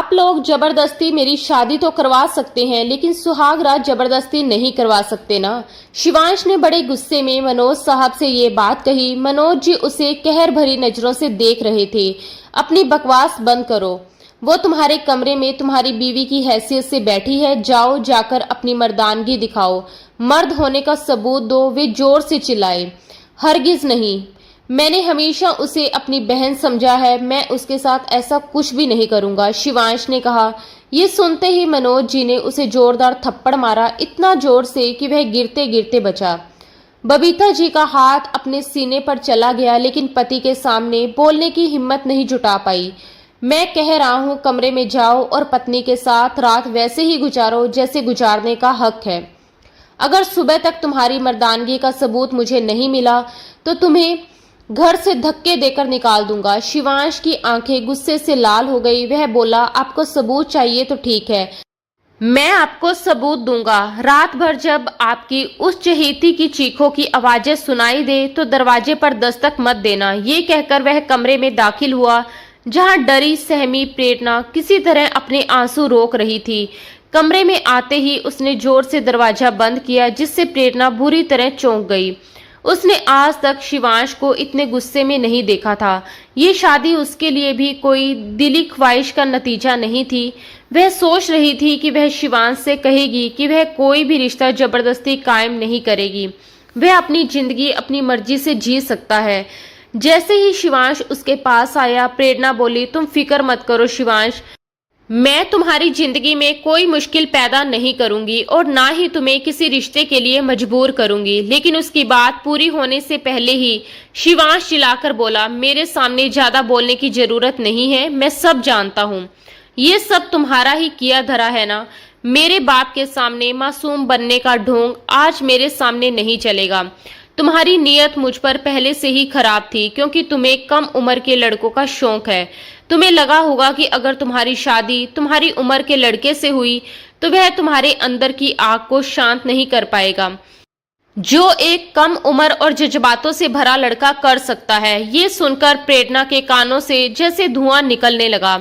आप लोग जबरदस्ती मेरी शादी तो करवा सकते हैं, लेकिन सुहाग रात जबरदस्ती नहीं करवा सकते ना। शिवांश ने बड़े गुस्से में मनोज साहब से ये बात कही। मनोज जी उसे कहर भरी नजरों से देख रहे थे। अपनी बकवास बंद करो। वो तुम्हारे कमरे में तुम्हारी बीवी की हैसियत से बैठी है। जाओ, जाकर अपनी मर्दानगी दिखाओ, मर्द होने का सबूत दो। वे जोर से चिल्लाए। हरगिज नहीं, मैंने हमेशा उसे अपनी बहन समझा है। मैं उसके साथ ऐसा कुछ भी नहीं करूंगा, शिवांश ने कहा। ये सुनते ही मनोज जी ने उसे जोरदार थप्पड़ मारा, इतना जोर से कि वह गिरते गिरते बचा। बबीता जी का हाथ अपने सीने पर चला गया, लेकिन पति के सामने बोलने की हिम्मत नहीं जुटा पाई। मैं कह रहा हूं, कमरे में जाओ और पत्नी के साथ रात वैसे ही गुजारो जैसे गुजारने का हक है। अगर सुबह तक तुम्हारी मर्दानगी का सबूत मुझे नहीं मिला तो तुम्हें घर से धक्के देकर निकाल दूंगा। शिवांश की आंखें गुस्से से लाल हो गई। वह बोला, आपको सबूत चाहिए तो ठीक है, मैं आपको सबूत दूंगा। रात भर जब आपकी उस चहेती की चीखों की आवाजें सुनाई दे तो दरवाजे पर दस्तक मत देना। ये कहकर वह कमरे में दाखिल हुआ, जहां डरी सहमी प्रेरणा किसी तरह अपने आंसू रोक रही थी। कमरे में आते ही उसने जोर से दरवाजा बंद किया, जिससे प्रेरणा बुरी तरह चौंक गई। उसने आज तक शिवांश को इतने गुस्से में नहीं देखा था। ये शादी उसके लिए भी कोई दिली ख्वाहिश का नतीजा नहीं थी। वह सोच रही थी कि वह शिवांश से कहेगी कि वह कोई भी रिश्ता जबरदस्ती कायम नहीं करेगी। वह अपनी जिंदगी अपनी मर्जी से जी सकता है। जैसे ही शिवांश उसके पास आया, प्रेरणा बोली, तुम फिक्र मत करो शिवांश, मैं तुम्हारी जिंदगी में कोई मुश्किल पैदा नहीं करूंगी और ना ही तुम्हें किसी रिश्ते के लिए मजबूर करूंगी। लेकिन उसकी बात पूरी होने से पहले ही शिवांश चिल्लाकर बोला, मेरे सामने ज्यादा बोलने की जरूरत नहीं है, मैं सब जानता हूँ। ये सब तुम्हारा ही किया धरा है ना। मेरे बाप के सामने मासूम बनने का ढोंग आज मेरे सामने नहीं चलेगा। तुम्हारी नीयत मुझ पर पहले से ही खराब थी, क्योंकि तुम्हें कम उम्र के लड़कों का शौक है। तुम्हें लगा होगा कि अगर तुम्हारी शादी तुम्हारी उम्र के लड़के से हुई तो वह तुम्हारे अंदर की आग को शांत नहीं कर पाएगा, जो एक कम उम्र और जज्बातों से भरा लड़का कर सकता है। ये सुनकर प्रेरणा के कानों से जैसे धुआं निकलने लगा।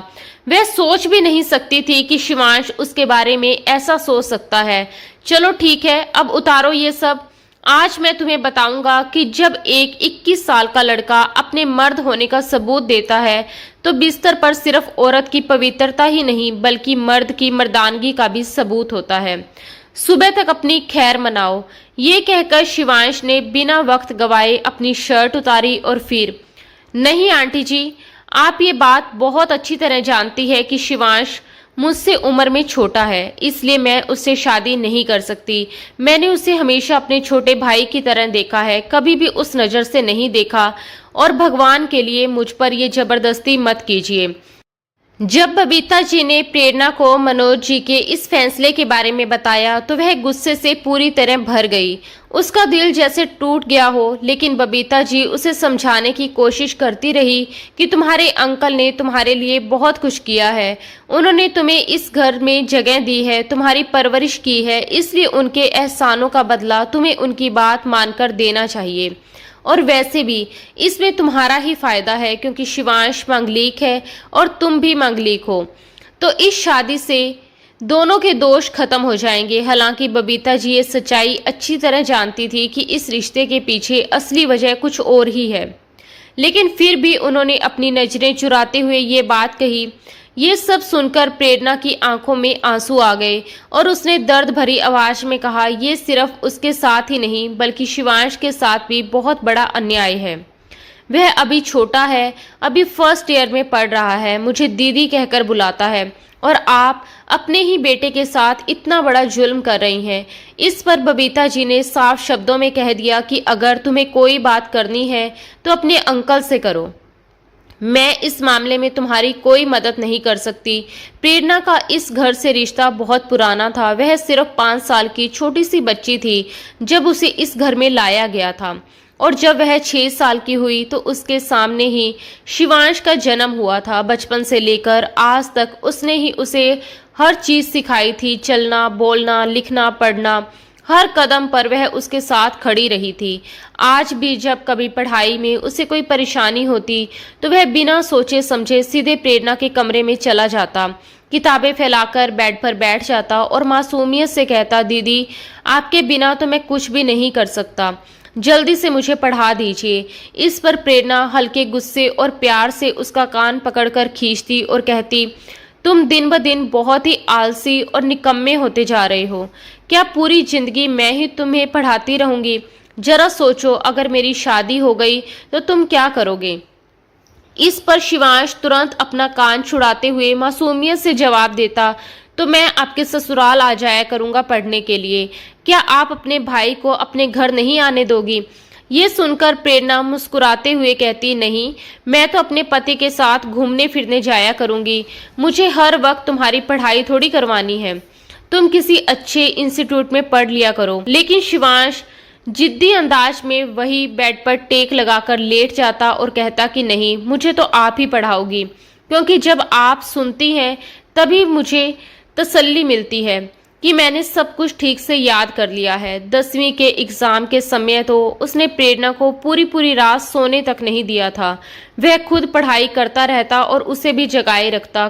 वह सोच भी नहीं सकती थी कि शिवांश उसके बारे में ऐसा सोच सकता है। चलो ठीक है, अब उतारो ये सब। आज मैं तुम्हें बताऊंगा कि जब एक 21 साल का लड़का अपने मर्द होने का सबूत देता है तो बिस्तर पर सिर्फ औरत की पवित्रता ही नहीं बल्कि मर्द की मर्दानगी का भी सबूत होता है। सुबह तक अपनी खैर मनाओ। ये कहकर शिवांश ने बिना वक्त गवाए अपनी शर्ट उतारी और फिर, नहीं आंटी जी, आप ये बात बहुत अच्छी तरह जानती है कि शिवांश मुझसे उम्र में छोटा है, इसलिए मैं उससे शादी नहीं कर सकती। मैंने उसे हमेशा अपने छोटे भाई की तरह देखा है, कभी भी उस नज़र से नहीं देखा। और भगवान के लिए मुझ पर यह जबरदस्ती मत कीजिए। जब बबीता जी ने प्रेरणा को मनोज जी के इस फैसले के बारे में बताया तो वह गुस्से से पूरी तरह भर गई। उसका दिल जैसे टूट गया हो। लेकिन बबीता जी उसे समझाने की कोशिश करती रही कि तुम्हारे अंकल ने तुम्हारे लिए बहुत कुछ किया है। उन्होंने तुम्हें इस घर में जगह दी है, तुम्हारी परवरिश की है, इसलिए उनके एहसानों का बदला तुम्हें उनकी बात मानकर देना चाहिए। और वैसे भी इसमें तुम्हारा ही फायदा है, क्योंकि शिवांश मांगलिक है और तुम भी मांगलिक हो, तो इस शादी से दोनों के दोष खत्म हो जाएंगे। हालांकि बबीता जी ये सच्चाई अच्छी तरह जानती थी कि इस रिश्ते के पीछे असली वजह कुछ और ही है, लेकिन फिर भी उन्होंने अपनी नजरें चुराते हुए ये बात कही। ये सब सुनकर प्रेरणा की आंखों में आंसू आ गए और उसने दर्द भरी आवाज में कहा, ये सिर्फ उसके साथ ही नहीं बल्कि शिवांश के साथ भी बहुत बड़ा अन्याय है। वह अभी छोटा है, अभी फर्स्ट ईयर में पढ़ रहा है, मुझे दीदी कहकर बुलाता है, और आप अपने ही बेटे के साथ इतना बड़ा जुल्म कर रही हैं। इस पर बबीता जी ने साफ शब्दों में कह दिया कि अगर तुम्हें कोई बात करनी है तो अपने अंकल से करो, मैं इस मामले में तुम्हारी कोई मदद नहीं कर सकती। प्रेरणा का इस घर से रिश्ता बहुत पुराना था। वह सिर्फ 5 साल की छोटी सी बच्ची थी जब उसे इस घर में लाया गया था, और जब वह 6 साल की हुई तो उसके सामने ही शिवांश का जन्म हुआ था। बचपन से लेकर आज तक उसने ही उसे हर चीज़ सिखाई थी, चलना, बोलना, लिखना, पढ़ना। हर कदम पर वह उसके साथ खड़ी रही थी। आज भी जब कभी पढ़ाई में उसे कोई परेशानी होती तो वह बिना सोचे समझे सीधे प्रेरणा के कमरे में चला जाता किताबें फैलाकर बेड पर बैठ जाता और मासूमियत से कहता, दीदी आपके बिना तो मैं कुछ भी नहीं कर सकता, जल्दी से मुझे पढ़ा दीजिए। इस पर प्रेरणा हल्के गुस्से और प्यार से उसका कान पकड़कर खींचती और कहती, तुम दिन ब दिन बहुत ही आलसी और निकम्मे होते जा रहे हो। क्या पूरी जिंदगी मैं ही तुम्हें पढ़ाती रहूंगी? जरा सोचो, अगर मेरी शादी हो गई तो तुम क्या करोगे? इस पर शिवांश तुरंत अपना कान छुड़ाते हुए मासूमियत से जवाब देता, तो मैं आपके ससुराल आ जाया करूंगा पढ़ने के लिए। क्या आप अपने भाई को अपने घर नहीं आने दोगी? ये सुनकर प्रेरणा मुस्कुराते हुए कहती, नहीं, मैं तो अपने पति के साथ घूमने फिरने जाया करूंगी। मुझे हर वक्त तुम्हारी पढ़ाई थोड़ी करवानी है। तुम किसी अच्छे इंस्टीट्यूट में पढ़ लिया करो। लेकिन शिवांश जिद्दी अंदाज में वही बेड पर टेक लगाकर लेट जाता और कहता कि नहीं, मुझे तो आप ही पढ़ाओगी, क्योंकि जब आप सुनती हैं तभी मुझे तसल्ली मिलती है कि मैंने सब कुछ ठीक से याद कर लिया है। 10वीं के एग्जाम के समय तो उसने प्रेरणा को पूरी रात सोने तक नहीं दिया था। वह खुद पढ़ाई करता रहता और उसे भी जगाए रखता।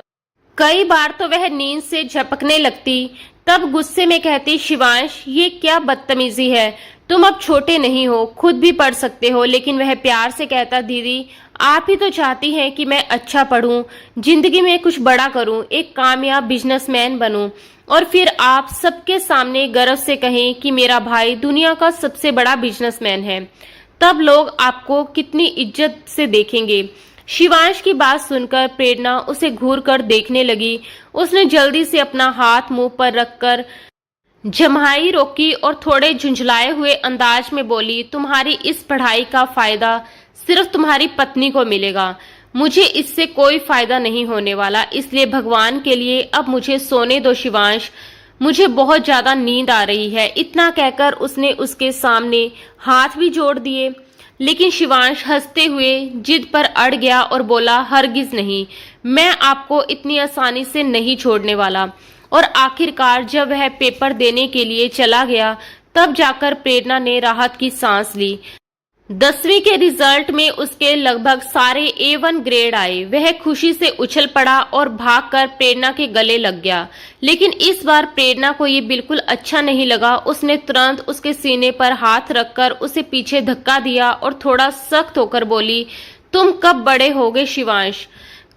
कई बार तो वह नींद से झपकने लगती, तब गुस्से में कहती, शिवांश ये क्या बदतमीजी है, तुम अब छोटे नहीं हो, खुद भी पढ़ सकते हो। लेकिन वह प्यार से कहता, दीदी आप ही तो चाहती हैं कि मैं अच्छा पढूं, जिंदगी में कुछ बड़ा करूं, एक कामयाब बिजनेसमैन बनूं और फिर आप सबके सामने गर्व से कहें कि मेरा भाई दुनिया का सबसे बड़ा बिजनेसमैन है। तब लोग आपको कितनी इज्जत से देखेंगे। शिवांश की बात सुनकर प्रेरणा उसे घूर कर देखने लगी। उसने जल्दी से अपना हाथ मुंह पर रखकर जम्हाई रोकी और थोड़े झुंझलाए हुए अंदाज में बोली, तुम्हारी इस पढ़ाई का फायदा सिर्फ तुम्हारी पत्नी को मिलेगा, मुझे इससे कोई फायदा नहीं होने वाला। इसलिए भगवान के लिए अब मुझे सोने दो शिवांश, मुझे बहुत ज्यादा नींद आ रही है। इतना कहकर उसने उसके सामने हाथ भी जोड़ दिए। लेकिन शिवांश हंसते हुए जिद पर अड़ गया और बोला, हरगिज नहीं, मैं आपको इतनी आसानी से नहीं छोड़ने वाला। और आखिरकार जब वह पेपर देने के लिए चला गया, तब जाकर प्रेरणा ने राहत की सांस ली। 10वीं के रिजल्ट में उसके लगभग सारे A1 ग्रेड आए। वह खुशी से उछल पड़ा और भागकर प्रेरणा के गले लग गया। लेकिन इस बार प्रेरणा को ये बिल्कुल अच्छा नहीं लगा। उसने तुरंत उसके सीने पर हाथ रखकर उसे पीछे धक्का दिया और थोड़ा सख्त होकर बोली, तुम कब बड़े होगे शिवांश?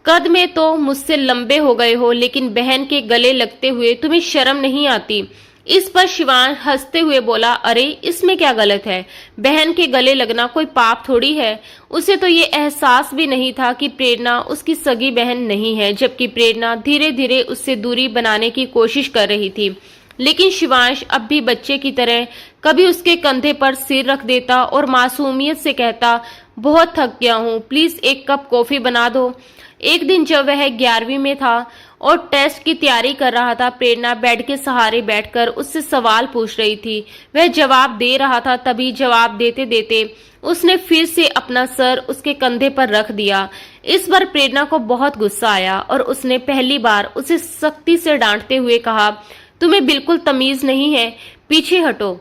कद में तो मुझसे लंबे हो गए हो, लेकिन बहन के गले लगते हुए तुम्हें शर्म नहीं आती? इस पर शिवांश हंसते हुए बोला, अरे इसमें क्या गलत है, बहन के गले लगना कोई पाप थोड़ी है। उसे तो ये एहसास भी नहीं था कि प्रेरणा उसकी सगी बहन नहीं है, जबकि प्रेरणा धीरे धीरे उससे दूरी बनाने की कोशिश कर रही थी। लेकिन शिवांश अब भी बच्चे की तरह कभी उसके कंधे पर सिर रख देता और मासूमियत से कहता, बहुत थक गया हूँ, प्लीज एक कप कॉफी बना दो। एक दिन जब वह 11वीं में था और टेस्ट की तैयारी कर रहा था, प्रेरणा बेड के सहारे बैठकर उससे सवाल पूछ रही थी। वह जवाब दे रहा था, तभी जवाब देते देते उसने फिर से अपना सर उसके कंधे पर रख दिया। इस बार प्रेरणा को बहुत गुस्सा आया और उसने पहली बार उसे सख्ती से डांटते हुए कहा, तुम्हें बिल्कुल तमीज नहीं है, पीछे हटो,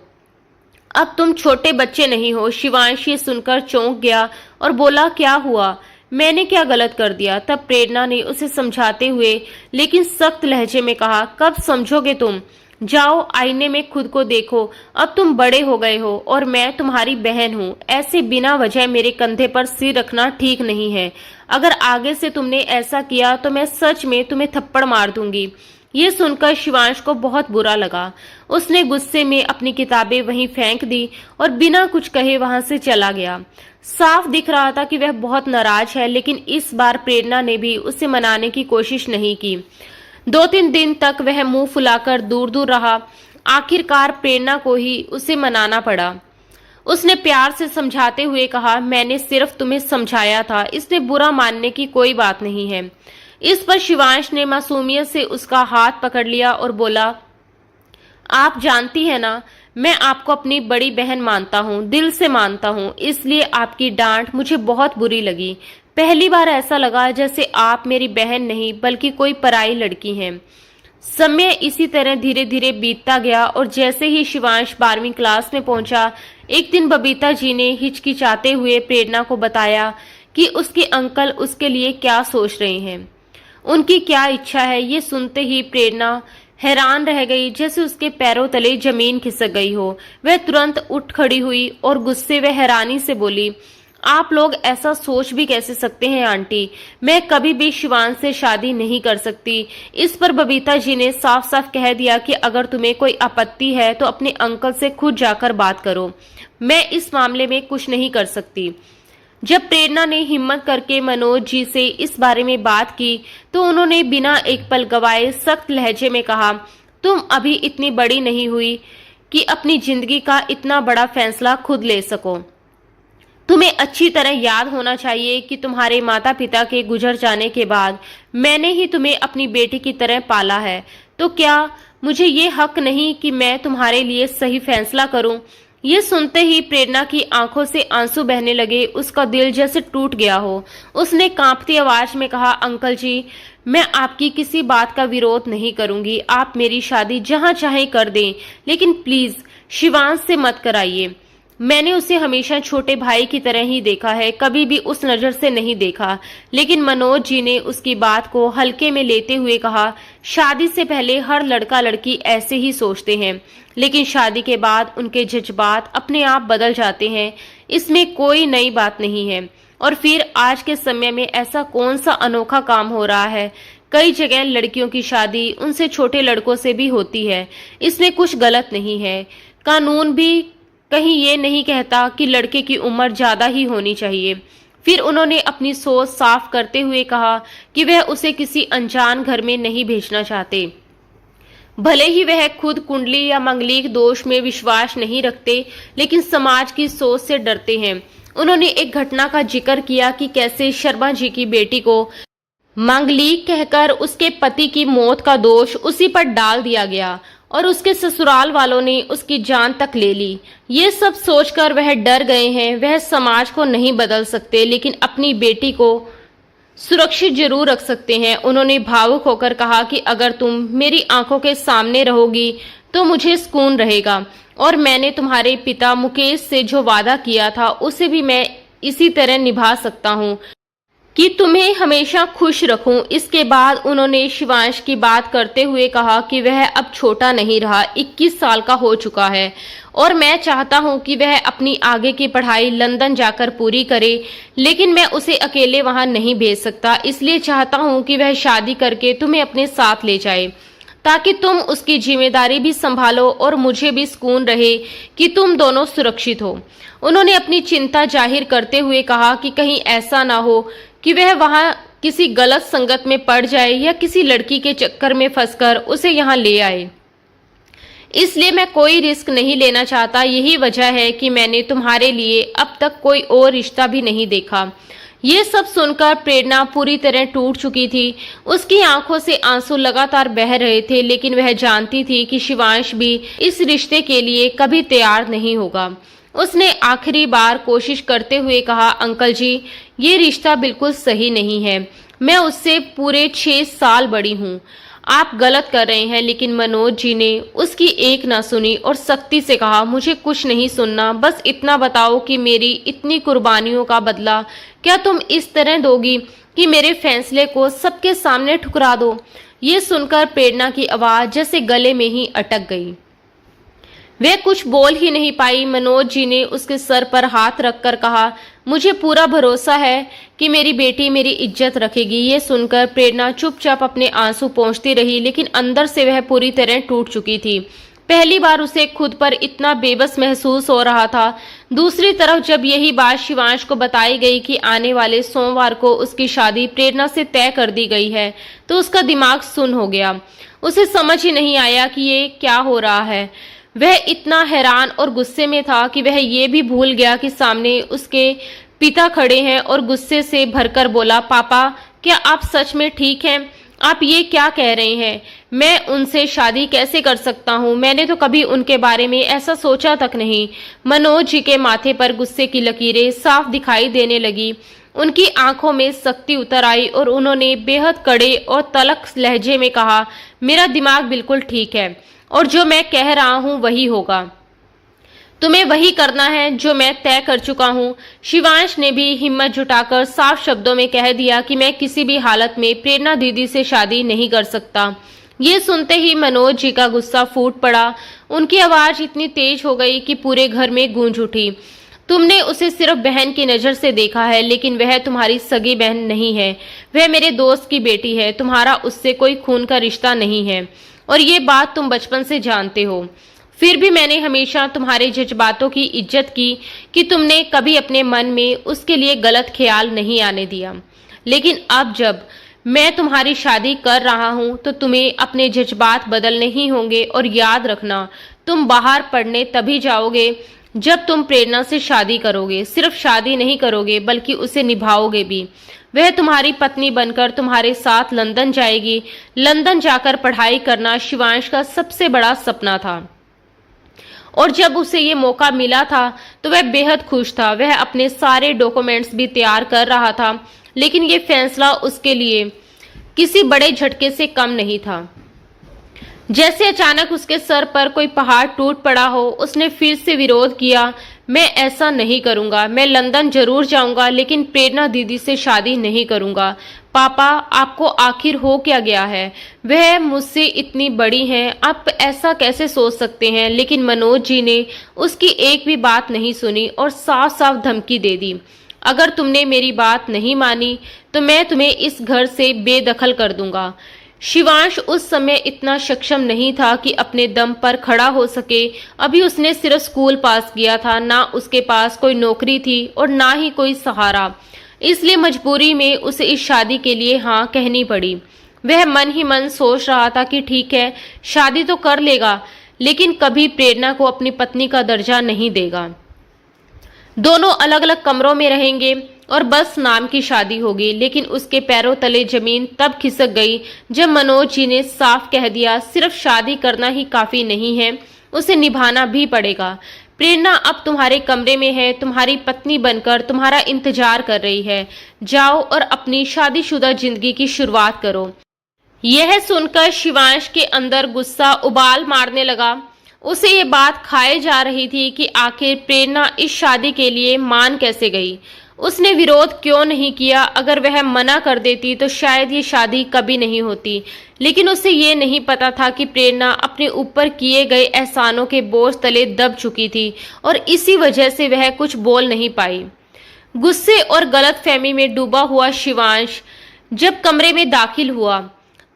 अब तुम छोटे बच्चे नहीं हो। शिवांश ये सुनकर चौंक गया और बोला, क्या हुआ, मैंने क्या गलत कर दिया? तब प्रेरणा ने उसे समझाते हुए लेकिन सख्त लहजे में कहा, कब समझोगे तुम? जाओ आईने में खुद को देखो, अब तुम बड़े हो गए हो और मैं तुम्हारी बहन हूँ। ऐसे बिना वजह मेरे कंधे पर सिर रखना ठीक नहीं है। अगर आगे से तुमने ऐसा किया तो मैं सच में तुम्हें थप्पड़ मार दूंगी। ये सुनकर शिवांश को बहुत बुरा लगा। उसने गुस्से में अपनी किताबें वहीं फेंक दी और बिना कुछ कहे वहां से चला गया। साफ दिख रहा था कि वह बहुत नाराज है, लेकिन इस बार प्रेरणा ने भी उसे मनाने की कोशिश नहीं की। 2-3 दिन तक वह मुंह फुलाकर दूर दूर रहा। आखिरकार प्रेरणा को ही उसे मनाना पड़ा। उसने प्यार से समझाते हुए कहा, मैंने सिर्फ तुम्हें समझाया था, इसमें बुरा मानने की कोई बात नहीं है। इस पर शिवांश ने मासूमियत से उसका हाथ पकड़ लिया और बोला, आप जानती है ना, मैं आपको अपनी बड़ी बहन मानता हूँ, दिल से मानता हूँ, इसलिए आपकी डांट मुझे बहुत बुरी लगी। पहली बार ऐसा लगा जैसे आप मेरी बहन नहीं बल्कि कोई पराई लड़की हैं। समय इसी तरह धीरे धीरे बीतता गया और जैसे ही शिवांश 12वीं क्लास में पहुंचा, एक दिन बबीता जी ने हिचकिचाते हुए प्रेरणा को बताया कि उसके अंकल उसके लिए क्या सोच रहे हैं। उनकी क्या इच्छा है? ये सुनते ही प्रेरणा हैरान रह गई, जैसे उसके पैरों तले जमीन खिसक गई हो। वह तुरंत उठ खड़ी हुई और गुस्से व हैरानी से बोली, आप लोग ऐसा सोच भी कैसे सकते हैं आंटी? मैं कभी भी शिवांश से शादी नहीं कर सकती। इस पर बबीता जी ने साफ साफ कह दिया कि अगर तुम्हें कोई आपत्ति है तो अपने अंकल से खुद जाकर बात करो, मैं इस मामले में कुछ नहीं कर सकती। जब प्रेरणा ने हिम्मत करके मनोज जी से इस बारे में बात की तो उन्होंने बिना एक पल गवाए सख्त लहजे में कहा, तुम अभी इतनी बड़ी नहीं हुई कि अपनी जिंदगी का इतना बड़ा फैसला खुद ले सको। तुम्हें अच्छी तरह याद होना चाहिए कि तुम्हारे माता पिता के गुजर जाने के बाद मैंने ही तुम्हें अपनी बेटी की तरह पाला है, तो क्या मुझे ये हक नहीं कि मैं तुम्हारे लिए सही फैसला करूं? ये सुनते ही प्रेरणा की आंखों से आंसू बहने लगे, उसका दिल जैसे टूट गया हो। उसने कांपती आवाज में कहा, अंकल जी, मैं आपकी किसी बात का विरोध नहीं करूंगी, आप मेरी शादी जहां चाहे कर दें, लेकिन प्लीज शिवांश से मत कराइए। मैंने उसे हमेशा छोटे भाई की तरह ही देखा है, कभी भी उस नजर से नहीं देखा। लेकिन मनोज जी ने उसकी बात को हल्के में लेते हुए कहा, शादी से पहले हर लड़का लड़की ऐसे ही सोचते हैं, लेकिन शादी के बाद उनके जज्बात अपने आप बदल जाते हैं, इसमें कोई नई बात नहीं है। और फिर आज के समय में ऐसा कौन सा अनोखा काम हो रहा है? कई जगह लड़कियों की शादी उनसे छोटे लड़कों से भी होती है, इसमें कुछ गलत नहीं है। कानून भी कहीं ये नहीं कहता कि लड़के की उम्र ज्यादा ही होनी चाहिए। फिर उन्होंने अपनी सोच साफ करते हुए कहा कि वह उसे किसी अनजान घर में नहीं भेजना चाहते। भले ही वह खुद कुंडली या मंगलिक दोष में विश्वास नहीं रखते, लेकिन समाज की सोच से डरते हैं। उन्होंने एक घटना का जिक्र किया कि कैसे शर्मा जी की बेटी को मांगलिक कहकर उसके पति की मौत का दोष उसी पर डाल दिया गया और उसके ससुराल वालों ने उसकी जान तक ले ली। ये सब सोचकर वह डर गए हैं। वह समाज को नहीं बदल सकते, लेकिन अपनी बेटी को सुरक्षित जरूर रख सकते हैं। उन्होंने भावुक होकर कहा कि अगर तुम मेरी आंखों के सामने रहोगी तो मुझे सुकून रहेगा, और मैंने तुम्हारे पिता मुकेश से जो वादा किया था उसे भी मैं इसी तरह निभा सकता हूँ कि तुम्हें हमेशा खुश रखूं। इसके बाद उन्होंने शिवांश की बात करते हुए कहा कि वह अब छोटा नहीं रहा, 21 साल का हो चुका है, और मैं चाहता हूं कि वह अपनी आगे की पढ़ाई लंदन जाकर पूरी करे, लेकिन मैं उसे अकेले वहां नहीं भेज सकता। इसलिए चाहता हूं कि वह शादी करके तुम्हें अपने साथ ले जाए, ताकि तुम उसकी जिम्मेदारी भी संभालो और मुझे भी सुकून रहे कि तुम दोनों सुरक्षित हो। उन्होंने अपनी चिंता जाहिर करते हुए कहा कि कहीं ऐसा ना हो कि वह वहां किसी गलत संगत में पड़ जाए या किसी लड़की के चक्कर में फंसकर उसे यहाँ ले आए। इसलिए मैं कोई रिस्क नहीं लेना चाहता। यही वजह है कि मैंने तुम्हारे लिए अब तक कोई और रिश्ता भी नहीं देखा। ये सब सुनकर प्रेरणा पूरी तरह टूट चुकी थी। उसकी आंखों से आंसू लगातार बह रहे थे, लेकिन वह जानती थी कि शिवांश भी इस रिश्ते के लिए कभी तैयार नहीं होगा। उसने आखिरी बार कोशिश करते हुए कहा, अंकल जी, ये रिश्ता बिल्कुल सही नहीं है। मैं उससे पूरे 6 साल बड़ी हूँ। आप गलत कर रहे हैं। लेकिन मनोज जी ने उसकी एक ना सुनी और सख्ती से कहा, मुझे कुछ नहीं सुनना, बस इतना बताओ कि मेरी इतनी कुर्बानियों का बदला क्या तुम इस तरह दोगी कि मेरे फैसले को सबके सामने ठुकरा दो? ये सुनकर प्रेरणा की आवाज जैसे गले में ही अटक गई। वह कुछ बोल ही नहीं पाई। मनोज जी ने उसके सर पर हाथ रखकर कहा, मुझे पूरा भरोसा है कि मेरी बेटी मेरी इज्जत रखेगी। ये सुनकर प्रेरणा चुपचाप अपने आंसू पोंछती रही, लेकिन अंदर से वह पूरी तरह टूट चुकी थी। पहली बार उसे खुद पर इतना बेबस महसूस हो रहा था। दूसरी तरफ जब यही बात शिवांश को बताई गई कि आने वाले सोमवार को उसकी शादी प्रेरणा से तय कर दी गई है, तो उसका दिमाग सुन्न हो गया। उसे समझ ही नहीं आया कि ये क्या हो रहा है। वह इतना हैरान और गुस्से में था कि वह ये भी भूल गया कि सामने उसके पिता खड़े हैं, और गुस्से से भरकर बोला, पापा, क्या आप सच में ठीक हैं? आप ये क्या कह रहे हैं? मैं उनसे शादी कैसे कर सकता हूँ? मैंने तो कभी उनके बारे में ऐसा सोचा तक नहीं। मनोज जी के माथे पर गुस्से की लकीरें साफ दिखाई देने लगी। उनकी आंखों में सख्ती उतर आई और उन्होंने बेहद कड़े और तल्ख लहजे में कहा, मेरा दिमाग बिल्कुल ठीक है और जो मैं कह रहा हूं वही होगा। तुम्हें वही करना है जो मैं तय कर चुका हूँ। शिवांश ने भी हिम्मत जुटाकर साफ शब्दों में कह दिया कि मैं किसी भी हालत में प्रेरणा दीदी से शादी नहीं कर सकता। ये सुनते ही मनोज जी का गुस्सा फूट पड़ा। उनकी आवाज इतनी तेज हो गई कि पूरे घर में गूंज उठी। तुमने उसे सिर्फ बहन की नजर से देखा है, लेकिन वह तुम्हारी सगी बहन नहीं है। वह मेरे दोस्त की बेटी है। तुम्हारा उससे कोई खून का रिश्ता नहीं है और ये बात तुम बचपन से जानते हो। फिर भी मैंने हमेशा तुम्हारे जज्बातों की इज्जत की कि तुमने कभी अपने मन में उसके लिए गलत ख्याल नहीं आने दिया। लेकिन अब जब मैं तुम्हारी शादी कर रहा हूं तो तुम्हें अपने जज्बात बदलने ही होंगे। और याद रखना, तुम बाहर पढ़ने तभी जाओगे जब तुम प्रेरणा से शादी करोगे। सिर्फ शादी नहीं करोगे बल्कि उसे निभाओगे भी। वह तुम्हारी पत्नी बनकर तुम्हारे साथ लंदन जाएगी। लंदन जाकर पढ़ाई करना शिवांश का सबसे बड़ा सपना था और जब उसे ये मौका मिला था तो वह बेहद खुश था। वह अपने सारे डॉक्यूमेंट्स भी तैयार कर रहा था, लेकिन ये फैसला उसके लिए किसी बड़े झटके से कम नहीं था। जैसे अचानक उसके सर पर कोई पहाड़ टूट पड़ा हो, उसने फिर से विरोध किया। मैं ऐसा नहीं करूंगा। मैं लंदन जरूर जाऊंगा, लेकिन प्रेरणा दीदी से शादी नहीं करूंगा। पापा, आपको आखिर हो क्या गया है? वह मुझसे इतनी बड़ी हैं, आप ऐसा कैसे सोच सकते हैं? लेकिन मनोज जी ने उसकी एक भी बात नहीं सुनी और साफ साफ धमकी दे दी, अगर तुमने मेरी बात नहीं मानी तो मैं तुम्हें इस घर से बेदखल कर दूंगा। शिवांश उस समय इतना सक्षम नहीं था कि अपने दम पर खड़ा हो सके। अभी उसने सिर्फ स्कूल पास किया था, ना उसके पास कोई नौकरी थी और ना ही कोई सहारा। इसलिए मजबूरी में उसे इस शादी के लिए हाँ कहनी पड़ी। वह मन ही मन सोच रहा था कि ठीक है, शादी तो कर लेगा, लेकिन कभी प्रेरणा को अपनी पत्नी का दर्जा नहीं देगा। दोनों अलग अलग कमरों में रहेंगे और बस नाम की शादी होगी। लेकिन उसके पैरों तले जमीन तब खिसक गई जब मनोज जी ने साफ कह दिया, सिर्फ शादी करना ही काफी नहीं है, उसे निभाना भी पड़ेगा। प्रेरणा अब तुम्हारे कमरे में है, तुम्हारी पत्नी बनकर तुम्हारा इंतजार कर रही है। जाओ और अपनी शादीशुदा जिंदगी की शुरुआत करो। यह सुनकर शिवांश के अंदर गुस्सा उबाल मारने लगा। उसे ये बात खाए जा रही थी कि आखिर प्रेरणा इस शादी के लिए मान कैसे गई। उसने विरोध क्यों नहीं किया? अगर वह मना कर देती तो शायद ये शादी कभी नहीं होती। लेकिन उसे ये नहीं पता था कि प्रेरणा अपने ऊपर किए गए एहसानों के बोझ तले दब चुकी थी और इसी वजह से वह कुछ बोल नहीं पाई। गुस्से और गलतफहमी में डूबा हुआ शिवांश जब कमरे में दाखिल हुआ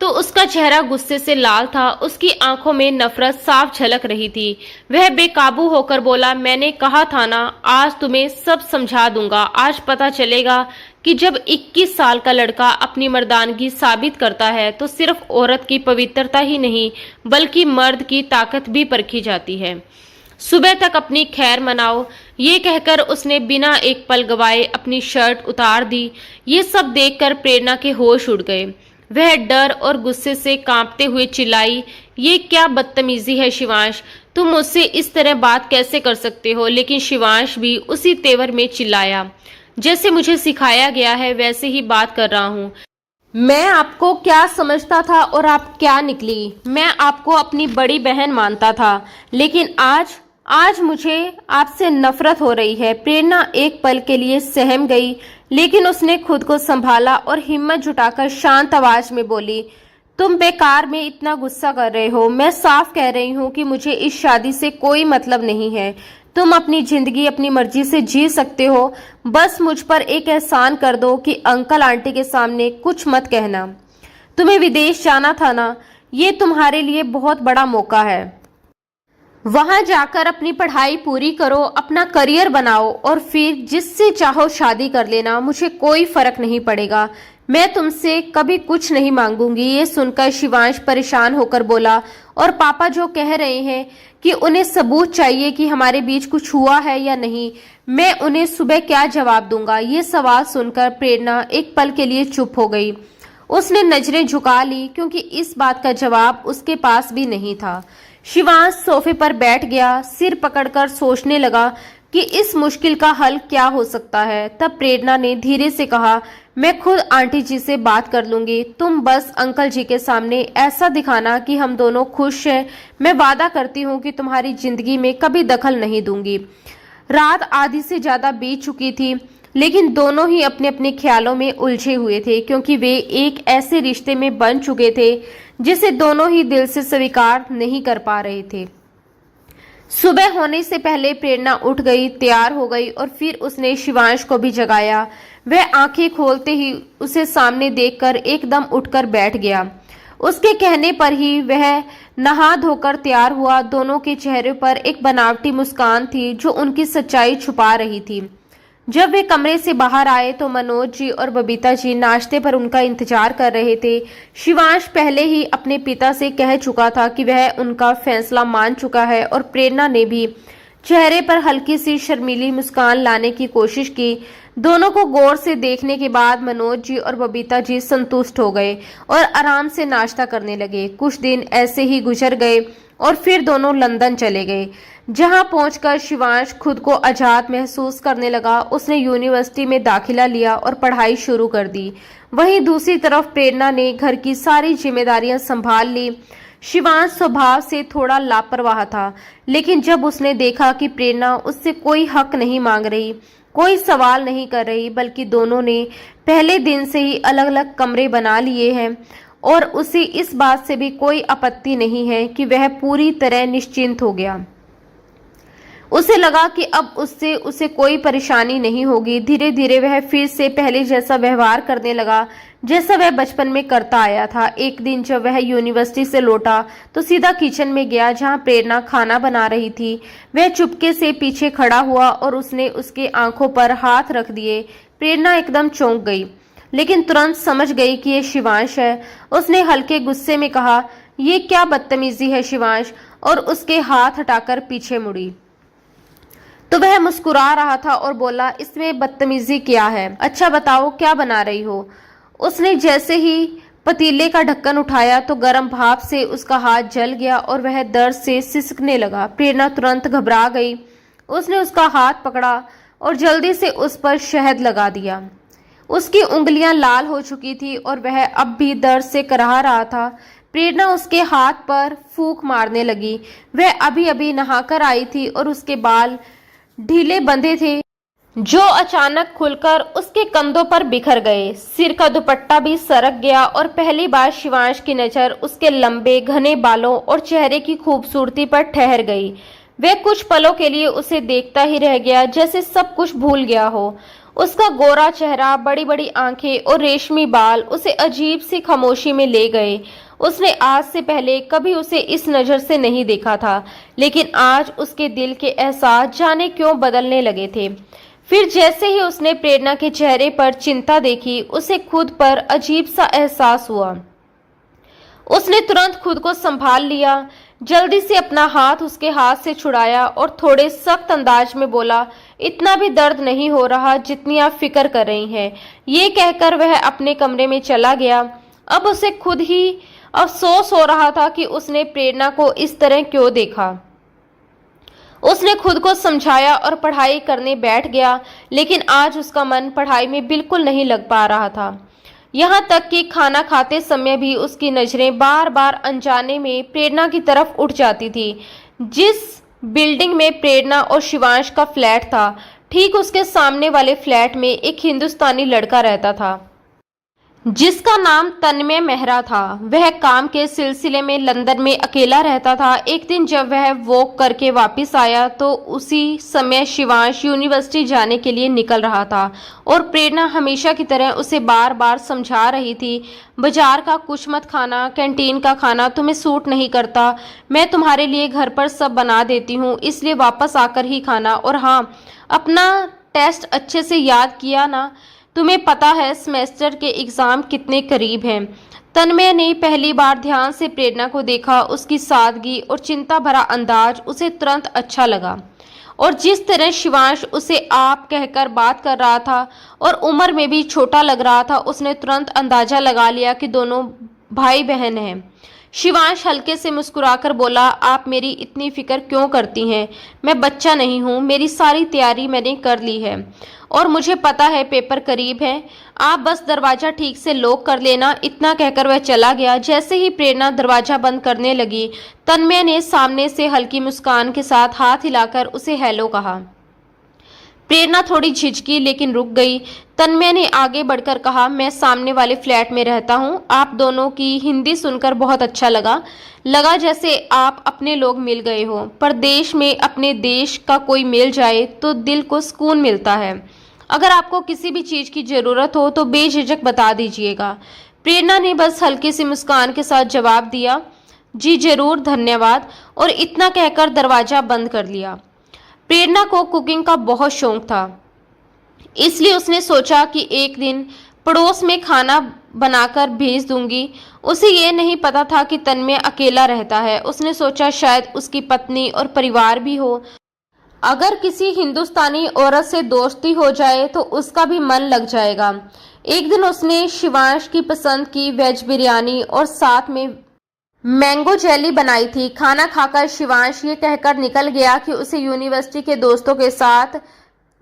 तो उसका चेहरा गुस्से से लाल था। उसकी आंखों में नफरत साफ झलक रही थी। वह बेकाबू होकर बोला, मैंने कहा था ना, आज तुम्हें सब समझा दूंगा। आज पता चलेगा कि जब 21 साल का लड़का अपनी मर्दानगी साबित करता है तो सिर्फ औरत की पवित्रता ही नहीं बल्कि मर्द की ताकत भी परखी जाती है। सुबह तक अपनी खैर मनाओ, ये कहकर उसने बिना एक पल गवाए अपनी शर्ट उतार दी। ये सब देखकर प्रेरणा के होश उड़ गए। वह डर और गुस्से से कांपते हुए चिल्लाई, ये क्या बदतमीजी है शिवांश, तुम मुझसे इस तरह बात कैसे कर सकते हो? लेकिन शिवांश भी उसी तेवर में चिल्लाया, जैसे मुझे सिखाया गया है वैसे ही बात कर रहा हूँ। मैं आपको क्या समझता था और आप क्या निकली? मैं आपको अपनी बड़ी बहन मानता था, लेकिन आज मुझे आपसे नफरत हो रही है। प्रेरणा एक पल के लिए सहम गई, लेकिन उसने खुद को संभाला और हिम्मत जुटाकर शांत आवाज में बोली, तुम बेकार में इतना गुस्सा कर रहे हो। मैं साफ कह रही हूँ कि मुझे इस शादी से कोई मतलब नहीं है। तुम अपनी जिंदगी अपनी मर्जी से जी सकते हो। बस मुझ पर एक एहसान कर दो कि अंकल आंटी के सामने कुछ मत कहना। तुम्हें विदेश जाना था ना, ये तुम्हारे लिए बहुत बड़ा मौका है। वहां जाकर अपनी पढ़ाई पूरी करो, अपना करियर बनाओ और फिर जिससे चाहो शादी कर लेना। मुझे कोई फर्क नहीं पड़ेगा। मैं तुमसे कभी कुछ नहीं मांगूंगी। ये सुनकर शिवांश परेशान होकर बोला, और पापा जो कह रहे हैं कि उन्हें सबूत चाहिए कि हमारे बीच कुछ हुआ है या नहीं, मैं उन्हें सुबह क्या जवाब दूंगा? ये सवाल सुनकर प्रेरणा एक पल के लिए चुप हो गई। उसने नजरें झुका ली क्योंकि इस बात का जवाब उसके पास भी नहीं था। शिवांश सोफे पर बैठ गया, सिर पकड़कर सोचने लगा। कि इस मुश्किल का हल क्या हो सकता है। तब प्रेरणा ने धीरे से कहा, मैं खुद आंटी जी से बात कर लूंगी, तुम बस अंकल जी के सामने ऐसा दिखाना कि हम दोनों खुश हैं। मैं वादा करती हूँ कि तुम्हारी जिंदगी में कभी दखल नहीं दूंगी। रात आधी से ज्यादा बीत चुकी थी, लेकिन दोनों ही अपने अपने ख्यालों में उलझे हुए थे, क्योंकि वे एक ऐसे रिश्ते में बन चुके थे जिसे दोनों ही दिल से स्वीकार नहीं कर पा रहे थे। सुबह होने से पहले प्रेरणा उठ गई, तैयार हो गई और फिर उसने शिवांश को भी जगाया। वह आंखें खोलते ही उसे सामने देखकर एकदम उठकर बैठ गया। उसके कहने पर ही वह नहा धोकर तैयार हुआ। दोनों के चेहरे पर एक बनावटी मुस्कान थी जो उनकी सच्चाई छुपा रही थी। जब वे कमरे से बाहर आए तो मनोज जी और बबीता जी नाश्ते पर उनका इंतजार कर रहे थे। शिवांश पहले ही अपने पिता से कह चुका था कि वह उनका फैसला मान चुका है और प्रेरणा ने भी चेहरे पर हल्की सी शर्मीली मुस्कान लाने की कोशिश की। दोनों को गौर से देखने के बाद मनोज जी और बबीता जी संतुष्ट हो गए और आराम से नाश्ता करने लगे। कुछ दिन ऐसे ही गुजर गए और फिर दोनों लंदन चले गए, जहां पहुंचकर शिवांश खुद को आजाद महसूस करने लगा। उसने यूनिवर्सिटी में दाखिला लिया और पढ़ाई शुरू कर दी। वहीं दूसरी तरफ प्रेरणा ने घर की सारी जिम्मेदारियां संभाल ली। शिवांश स्वभाव से थोड़ा लापरवाह था, लेकिन जब उसने देखा कि प्रेरणा उससे कोई हक नहीं मांग रही, कोई सवाल नहीं कर रही, बल्कि दोनों ने पहले दिन से ही अलग अलग कमरे बना लिए हैं और उसे इस बात से भी कोई आपत्ति नहीं है कि वह पूरी तरह निश्चिंत हो गया। उसे लगा कि अब उससे उसे कोई परेशानी नहीं होगी। धीरे धीरे वह फिर से पहले जैसा व्यवहार करने लगा जैसा वह बचपन में करता आया था। एक दिन जब वह यूनिवर्सिटी से लौटा तो सीधा किचन में गया, जहां प्रेरणा खाना बना रही थी। वह चुपके से पीछे खड़ा हुआ और उसने उसके आंखों पर हाथ रख दिए। प्रेरणा एकदम चौंक गई, लेकिन तुरंत समझ गई कि यह शिवांश है। उसने हल्के गुस्से में कहा, ये क्या बदतमीजी है शिवांश, और उसके हाथ हटाकर पीछे मुड़ी तो वह मुस्कुरा रहा था और बोला, इसमें बदतमीजी क्या है? अच्छा बताओ क्या बना रही हो? उसने जैसे ही पतीले का ढक्कन उठाया तो गर्म भाप से उसका हाथ जल गया और वह दर्द से सिसकने लगा। प्रेरणा तुरंत घबरा गई। उसने उसका हाथ पकड़ा और जल्दी से उस पर शहद लगा दिया। उसकी उंगलियां लाल हो चुकी थी और वह अब भी दर्द से कराह रहा था। प्रेरणा उसके हाथ पर फूंक मारने लगी। वह अभी अभी नहाकर आई थी और उसके बाल ढीले बंधे थे जो अचानक खुलकर उसके कंधों पर बिखर गए। सिर का दुपट्टा भी सरक गया और पहली बार शिवांश की नजर उसके लंबे घने बालों और चेहरे की खूबसूरती पर ठहर गई। वह कुछ पलों के लिए उसे देखता ही रह गया, जैसे सब कुछ भूल गया हो। उसका गोरा चेहरा, बड़ी बड़ी आंखें और रेशमी बाल उसे अजीब सी खामोशी में ले गए। उसने आज से पहले कभी उसे इस नज़र से नहीं देखा था, लेकिन आज उसके दिल के एहसास जाने क्यों बदलने लगे थे। फिर जैसे ही उसने प्रेरणा के चेहरे पर चिंता देखी, उसे खुद पर अजीब सा एहसास हुआ। उसने तुरंत खुद को संभाल लिया, जल्दी से अपना हाथ उसके हाथ से छुड़ाया और थोड़े सख्त अंदाज में बोला, इतना भी दर्द नहीं हो रहा जितनी आप फिक्र कर रही हैं। ये कहकर वह अपने कमरे में चला गया। अब उसे खुद ही अफसोस हो रहा था कि उसने प्रेरणा को इस तरह क्यों देखा। उसने खुद को समझाया और पढ़ाई करने बैठ गया, लेकिन आज उसका मन पढ़ाई में बिल्कुल नहीं लग पा रहा था। यहाँ तक कि खाना खाते समय भी उसकी नजरें बार बार अनजाने में प्रेरणा की तरफ उठ जाती थी। जिस बिल्डिंग में प्रेरणा और शिवांश का फ्लैट था, ठीक उसके सामने वाले फ्लैट में एक हिंदुस्तानी लड़का रहता था जिसका नाम तन्मय मेहरा था। वह काम के सिलसिले में लंदन में अकेला रहता था। एक दिन जब वह वॉक करके वापस आया तो उसी समय शिवांश यूनिवर्सिटी जाने के लिए निकल रहा था और प्रेरणा हमेशा की तरह उसे बार बार समझा रही थी, बाजार का कुछ मत खाना, कैंटीन का खाना तुम्हें सूट नहीं करता। मैं तुम्हारे लिए घर पर सब बना देती हूँ, इसलिए वापस आकर ही खाना। और हाँ, अपना टेस्ट अच्छे से याद किया ना, तुम्हें पता है सेमेस्टर के एग्जाम कितने करीब हैं। तन्मय ने पहली बार ध्यान से प्रेरणा को देखा। उसकी सादगी और चिंता भरा अंदाज उसे तुरंत अच्छा लगा, और जिस तरह शिवांश उसे आप कहकर बात कर रहा था और उम्र में भी छोटा लग रहा था, उसने तुरंत अंदाजा लगा लिया कि दोनों भाई बहन हैं। शिवांश हल्के से मुस्कुराकर बोला, आप मेरी इतनी फिक्र क्यों करती हैं? मैं बच्चा नहीं हूँ, मेरी सारी तैयारी मैंने कर ली है और मुझे पता है पेपर करीब है। आप बस दरवाजा ठीक से लॉक कर लेना। इतना कहकर वह चला गया। जैसे ही प्रेरणा दरवाजा बंद करने लगी, तन्मय ने सामने से हल्की मुस्कान के साथ हाथ हिलाकर उसे हेलो कहा। प्रेरणा थोड़ी झिझकी लेकिन रुक गई। तन्मय ने आगे बढ़कर कहा, मैं सामने वाले फ्लैट में रहता हूँ। आप दोनों की हिंदी सुनकर बहुत अच्छा लगा जैसे आप अपने लोग मिल गए हो। परदेश में अपने देश का कोई मिल जाए तो दिल को सुकून मिलता है। अगर आपको किसी भी चीज़ की ज़रूरत हो तो बेझिझक बता दीजिएगा। प्रेरणा ने बस हल्की सी मुस्कान के साथ जवाब दिया, जी जरूर, धन्यवाद, और इतना कहकर दरवाज़ा बंद कर लिया। प्रेरणा को कुकिंग का बहुत शौक था, इसलिए उसने सोचा कि एक दिन पड़ोस में खाना बनाकर भेज दूंगी। उसे ये नहीं पता था कि तन्मय अकेला रहता है। उसने सोचा शायद उसकी पत्नी और परिवार भी हो। अगर किसी हिंदुस्तानी औरत से दोस्ती हो जाए तो उसका भी मन लग जाएगा। एक दिन उसने शिवांश की पसंद की वेज बिरयानी और साथ में मैंगो जेली बनाई थी। खाना खाकर शिवांश ये कहकर निकल गया कि उसे यूनिवर्सिटी के दोस्तों के साथ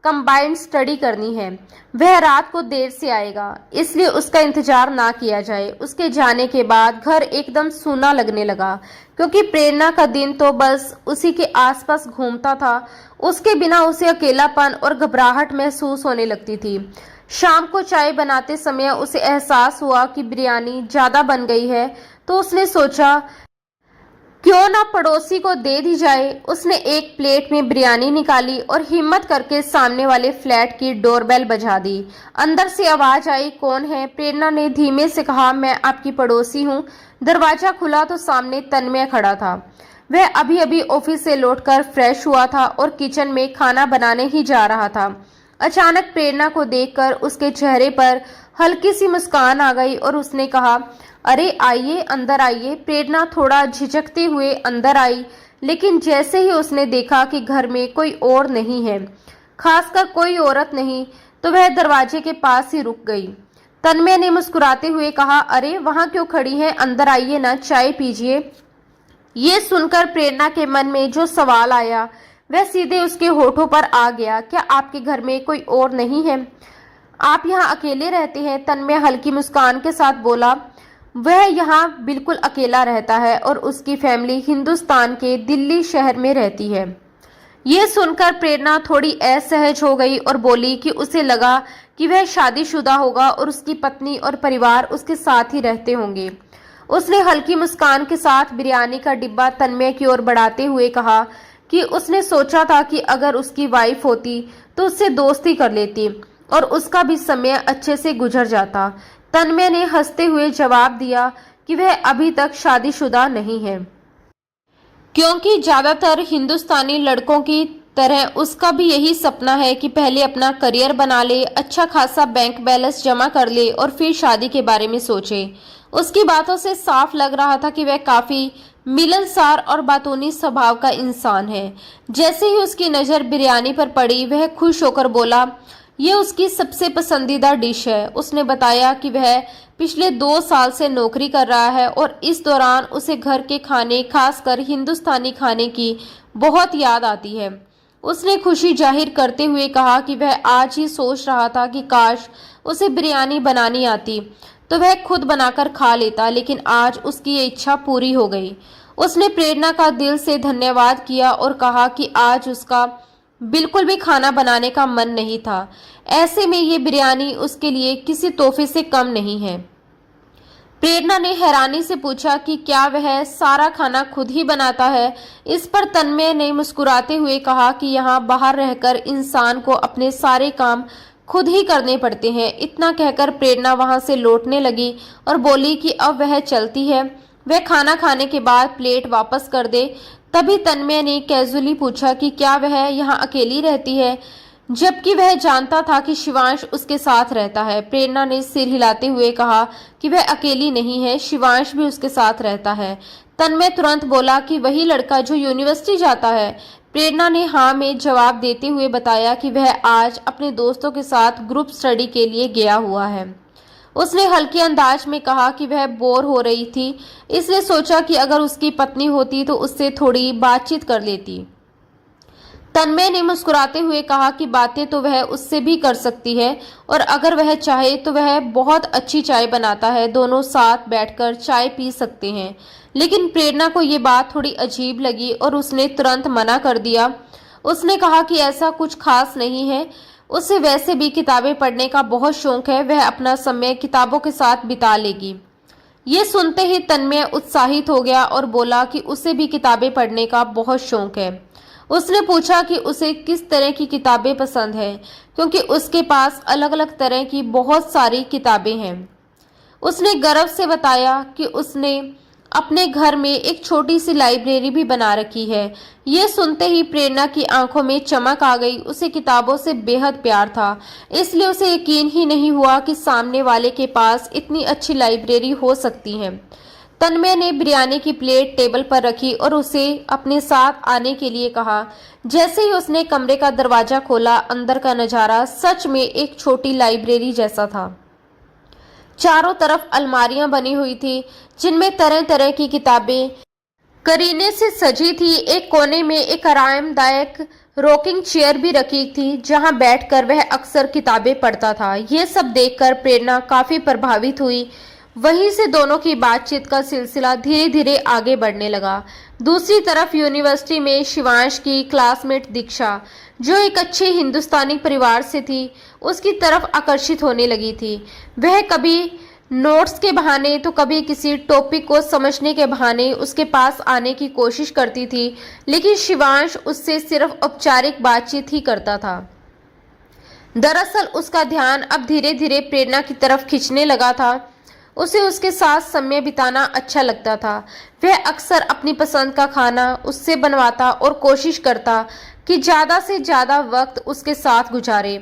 कंबाइंड स्टडी करनी है। वह रात को देर से आएगा, इसलिए उसका इंतजार ना किया जाए। उसके जाने के बाद घर एकदम सूना लगने लगा, क्योंकि प्रेरणा का दिन तो बस उसी के आसपास घूमता था। उसके बिना उसे अकेलापन और घबराहट महसूस होने लगती थी। शाम को चाय बनाते समय उसे एहसास हुआ कि बिरयानी ज़्यादा बन गई है, तो उसने सोचा क्यों ना पड़ोसी को दे दी जाए। उसने एक प्लेट में बिरयानी निकाली और हिम्मत करके सामने वाले फ्लैट की डोरबेल बजा दी। अंदर से आवाज आई, कौन है? प्रेरणा ने धीमे से कहा, मैं आपकी पड़ोसी हूँ। दरवाजा खुला तो सामने तन्मय खड़ा था। वह अभी अभी ऑफिस से लौटकर फ्रेश हुआ था और किचन में खाना बनाने ही जा रहा था। अचानक प्रेरणा को देखकर उसके चेहरे पर हल्की सी मुस्कान आ गई और उसने कहा, अरे आइए, अंदर आइए। प्रेरणा थोड़ा झिझकते हुए अंदर आई, लेकिन जैसे ही उसने देखा कि घर में कोई और नहीं है, खासकर कोई औरत नहीं, तो वह दरवाजे के पास ही रुक गई। तन्मय ने मुस्कुराते हुए कहा, अरे वहां क्यों खड़ी हैं? अंदर आइए ना, चाय पीजिए। ये सुनकर प्रेरणा के मन में जो सवाल आया वह सीधे उसके होठों पर आ गया। क्या आपके घर में कोई और नहीं है? आप यहाँ अकेले रहते हैं? तन्मय हल्की मुस्कान के साथ बोला, वह यहाँ बिल्कुल अकेला रहता है और उसकी फैमिली हिंदुस्तान के दिल्ली शहर में रहती है। ये सुनकर प्रेरणा थोड़ी असहज हो गई और बोली कि उसे लगा कि वह शादीशुदा होगा और उसकी पत्नी और परिवार उसके साथ ही रहते होंगे। उसने हल्की मुस्कान के साथ बिरयानी का डिब्बा तन्मय की ओर बढ़ाते हुए कहा कि उसने सोचा था कि अगर उसकी वाइफ होती तो उससे दोस्ती कर लेती और उसका भी समय अच्छे से गुजर जाता। तन्मय ने हंसते हुए जवाब दिया कि वह अभी तक शादीशुदा नहीं है, क्योंकि ज्यादातर हिंदुस्तानी लड़कों की तरह उसका भी यही सपना है कि पहले अपना करियर बना ले, अच्छा खासा बैंक बैलेंस जमा कर ले और फिर शादी के बारे में सोचे। उसकी बातों से साफ लग रहा था कि वह काफी मिलनसार और बातूनी स्वभाव का इंसान है। जैसे ही उसकी नजर बिरयानी पर पड़ी, वह खुश होकर बोला, ये उसकी सबसे पसंदीदा डिश है। उसने बताया कि वह पिछले 2 साल से नौकरी कर रहा है और इस दौरान उसे घर के खाने, खासकर हिंदुस्तानी खाने की बहुत याद आती है। उसने खुशी जाहिर करते हुए कहा कि वह आज ही सोच रहा था कि काश उसे बिरयानी बनानी आती तो वह खुद बनाकर खा लेता, लेकिन आज उसकी ये इच्छा पूरी हो गई। उसने प्रेरणा का दिल से धन्यवाद किया और कहा कि आज उसका बिल्कुल भी खाना बनाने का मन नहीं था। ऐसे में ये बिरयानी उसके लिए किसी तोहफे से कम नहीं है। प्रेरणा ने हैरानी से पूछा कि क्या वह सारा खाना खुद ही बनाता है? इस पर तन्मय ने मुस्कुराते हुए कहा कि यहाँ बाहर रहकर इंसान को अपने सारे काम खुद ही करने पड़ते हैं। इतना कहकर प्रेरणा वहां से लौटने लगी और बोली कि अब वह चलती है, वह खाना खाने के बाद प्लेट वापस कर दे। तभी तन्मय ने कैजुअली पूछा कि क्या वह यहाँ अकेली रहती है, जबकि वह जानता था कि शिवांश उसके साथ रहता है। प्रेरणा ने सिर हिलाते हुए कहा कि वह अकेली नहीं है, शिवांश भी उसके साथ रहता है। तन्मय तुरंत बोला कि वही लड़का जो यूनिवर्सिटी जाता है। प्रेरणा ने हाँ में जवाब देते हुए बताया कि वह आज अपने दोस्तों के साथ ग्रुप स्टडी के लिए गया हुआ है। उसने हल्के अंदाज में कहा कि वह बोर हो रही थी, इसलिए सोचा कि अगर उसकी पत्नी होती तो उससे थोड़ी बातचीत कर लेती। तन्मय ने मुस्कुराते हुए कहा कि बातें तो वह उससे भी कर सकती है और अगर वह चाहे तो वह बहुत अच्छी चाय बनाता है, दोनों साथ बैठकर चाय पी सकते हैं। लेकिन प्रेरणा को ये बात थोड़ी अजीब लगी और उसने तुरंत मना कर दिया। उसने कहा कि ऐसा कुछ खास नहीं है, उसे वैसे भी किताबें पढ़ने का बहुत शौक है, वह अपना समय किताबों के साथ बिता लेगी। ये सुनते ही तन्मय उत्साहित हो गया और बोला कि उसे भी किताबें पढ़ने का बहुत शौक है। उसने पूछा कि उसे किस तरह की किताबें पसंद है, क्योंकि उसके पास अलग अलग तरह की बहुत सारी किताबें हैं। उसने गर्व से बताया कि उसने अपने घर में एक छोटी सी लाइब्रेरी भी बना रखी है। ये सुनते ही प्रेरणा की आंखों में चमक आ गई। उसे किताबों से बेहद प्यार था, इसलिए उसे यकीन ही नहीं हुआ कि सामने वाले के पास इतनी अच्छी लाइब्रेरी हो सकती है। तन्मय ने बिरयानी की प्लेट टेबल पर रखी और उसे अपने साथ आने के लिए कहा। जैसे ही उसने कमरे का दरवाजा खोला, अंदर का नजारा सच में एक छोटी लाइब्रेरी जैसा था। चारों तरफ अलमारियां बनी हुई थी, जिनमें तरह तरह की किताबें करीने से सजी थी। एक कोने में एक आरामदायक रॉकिंग चेयर भी रखी थी, जहां बैठकर वह अक्सर किताबें पढ़ता था। यह सब देखकर प्रेरणा काफी प्रभावित हुई। वहीं से दोनों की बातचीत का सिलसिला धीरे धीरे आगे बढ़ने लगा। दूसरी तरफ यूनिवर्सिटी में शिवांश की क्लासमेट दीक्षा, जो एक अच्छे हिंदुस्तानी परिवार से थी, उसकी तरफ आकर्षित होने लगी थी। वह कभी नोट्स के बहाने तो कभी किसी टॉपिक को समझने के बहाने उसके पास आने की कोशिश करती थी, लेकिन शिवांश उससे सिर्फ औपचारिक बातचीत ही करता था। दरअसल उसका ध्यान अब धीरे धीरे प्रेरणा की तरफ खींचने लगा था। उसे उसके साथ समय बिताना अच्छा लगता था। वह अक्सर अपनी पसंद का खाना उससे बनवाता और कोशिश करता कि ज़्यादा से ज़्यादा वक्त उसके साथ गुजारे।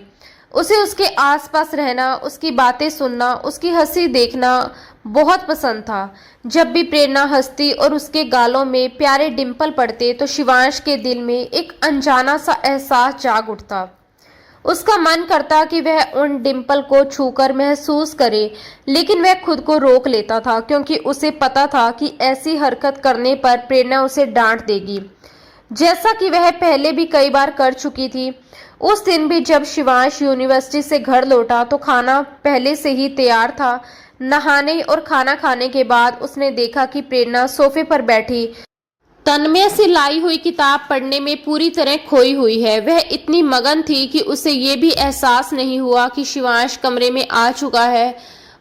उसे उसके आसपास रहना, उसकी बातें सुनना, उसकी हंसी देखना बहुत पसंद था। जब भी प्रेरणा हंसती और उसके गालों में प्यारे डिंपल पड़ते तो शिवांश के दिल में एक अनजाना सा एहसास जाग उठता। उसका मन करता कि वह उन डिंपल को छूकर महसूस करे, लेकिन वह खुद को रोक लेता था, क्योंकि उसे पता था कि ऐसी हरकत करने पर प्रेरणा उसे डांट देगी, जैसा कि वह पहले भी कई बार कर चुकी थी। उस दिन भी जब शिवांश यूनिवर्सिटी से घर लौटा तो खाना पहले से ही तैयार था। नहाने और खाना खाने के बाद उसने देखा कि प्रेरणा सोफे पर बैठी तन्मय से लाई हुई किताब पढ़ने में पूरी तरह खोई हुई है। वह इतनी मगन थी कि उसे ये भी एहसास नहीं हुआ कि शिवांश कमरे में आ चुका है।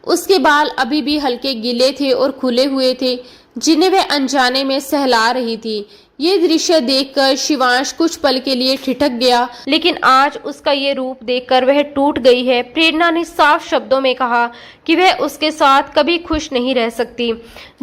उसके बाल अभी भी हल्के गीले थे और खुले हुए थे, जिन्हें वह अनजाने में सहला रही थी। ये दृश्य देखकर शिवांश कुछ पल के लिए ठिठक गया, लेकिन आज उसका ये रूप देखकर वह टूट गई है। प्रेरणा ने साफ शब्दों में कहा कि वह उसके साथ कभी खुश नहीं रह सकती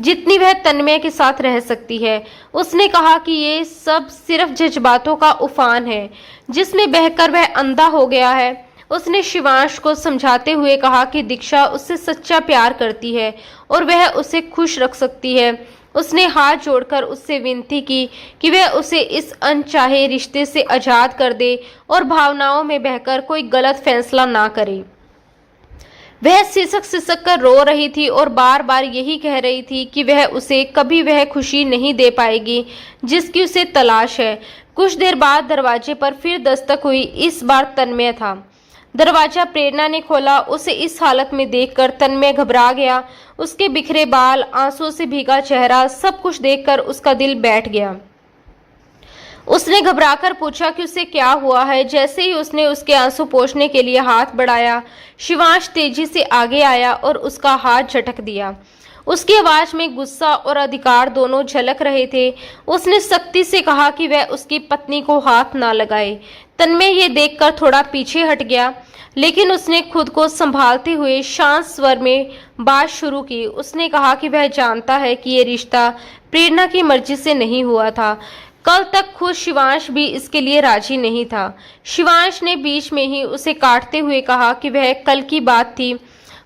जितनी वह तन्मय के साथ रह सकती है। उसने कहा कि ये सब सिर्फ जज्बातों का उफान है, जिसमें बहकर वह अंधा हो गया है। उसने शिवांश को समझाते हुए कहा कि दीक्षा उससे सच्चा प्यार करती है और वह उसे खुश रख सकती है। उसने हाथ जोड़कर उससे विनती की कि वह उसे इस अनचाहे रिश्ते से आज़ाद कर दे और भावनाओं में बहकर कोई गलत फैसला ना करे। वह सिसक सिसक कर रो रही थी और बार बार यही कह रही थी कि वह उसे कभी वह खुशी नहीं दे पाएगी जिसकी उसे तलाश है। कुछ देर बाद दरवाजे पर फिर दस्तक हुई। इस बार तन्मय था। दरवाजा प्रेरणा ने खोला। उसे इस हालत में देखकर तन्मय घबरा गया। उसके बिखरे बाल, आंसुओं से भीगा चेहरा, सब कुछ देखकर उसका दिल बैठ गया। उसने घबराकर पूछा कि उसे क्या हुआ है। जैसे ही उसने उसके आंसू पोंछने के लिए हाथ बढ़ाया, शिवांश तेजी से आगे आया और उसका हाथ झटक दिया। उसकी आवाज में गुस्सा और अधिकार दोनों झलक रहे थे। उसने सख्ती से कहा कि वह उसकी पत्नी को हाथ ना लगाए। तन्मय ये देखकर थोड़ा पीछे हट गया, लेकिन उसने खुद को संभालते हुए शांत स्वर में बात शुरू की। उसने कहा कि वह जानता है कि ये रिश्ता प्रेरणा की मर्जी से नहीं हुआ था। कल तक खुद शिवांश भी इसके लिए राजी नहीं था। शिवांश ने बीच में ही उसे काटते हुए कहा कि वह कल की बात थी,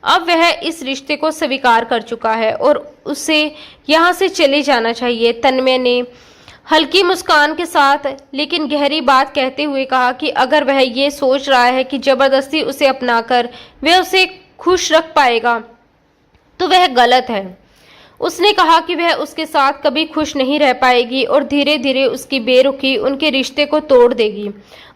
अब वह इस रिश्ते को स्वीकार कर चुका है और उसे यहाँ से चले जाना चाहिए। तन्मय ने हल्की मुस्कान के साथ लेकिन गहरी बात कहते हुए कहा कि अगर वह ये सोच रहा है कि जबरदस्ती उसे अपनाकर वह उसे खुश रख पाएगा तो वह गलत है। उसने कहा कि वह उसके साथ कभी खुश नहीं रह पाएगी और धीरे धीरे उसकी बेरुखी उनके रिश्ते को तोड़ देगी।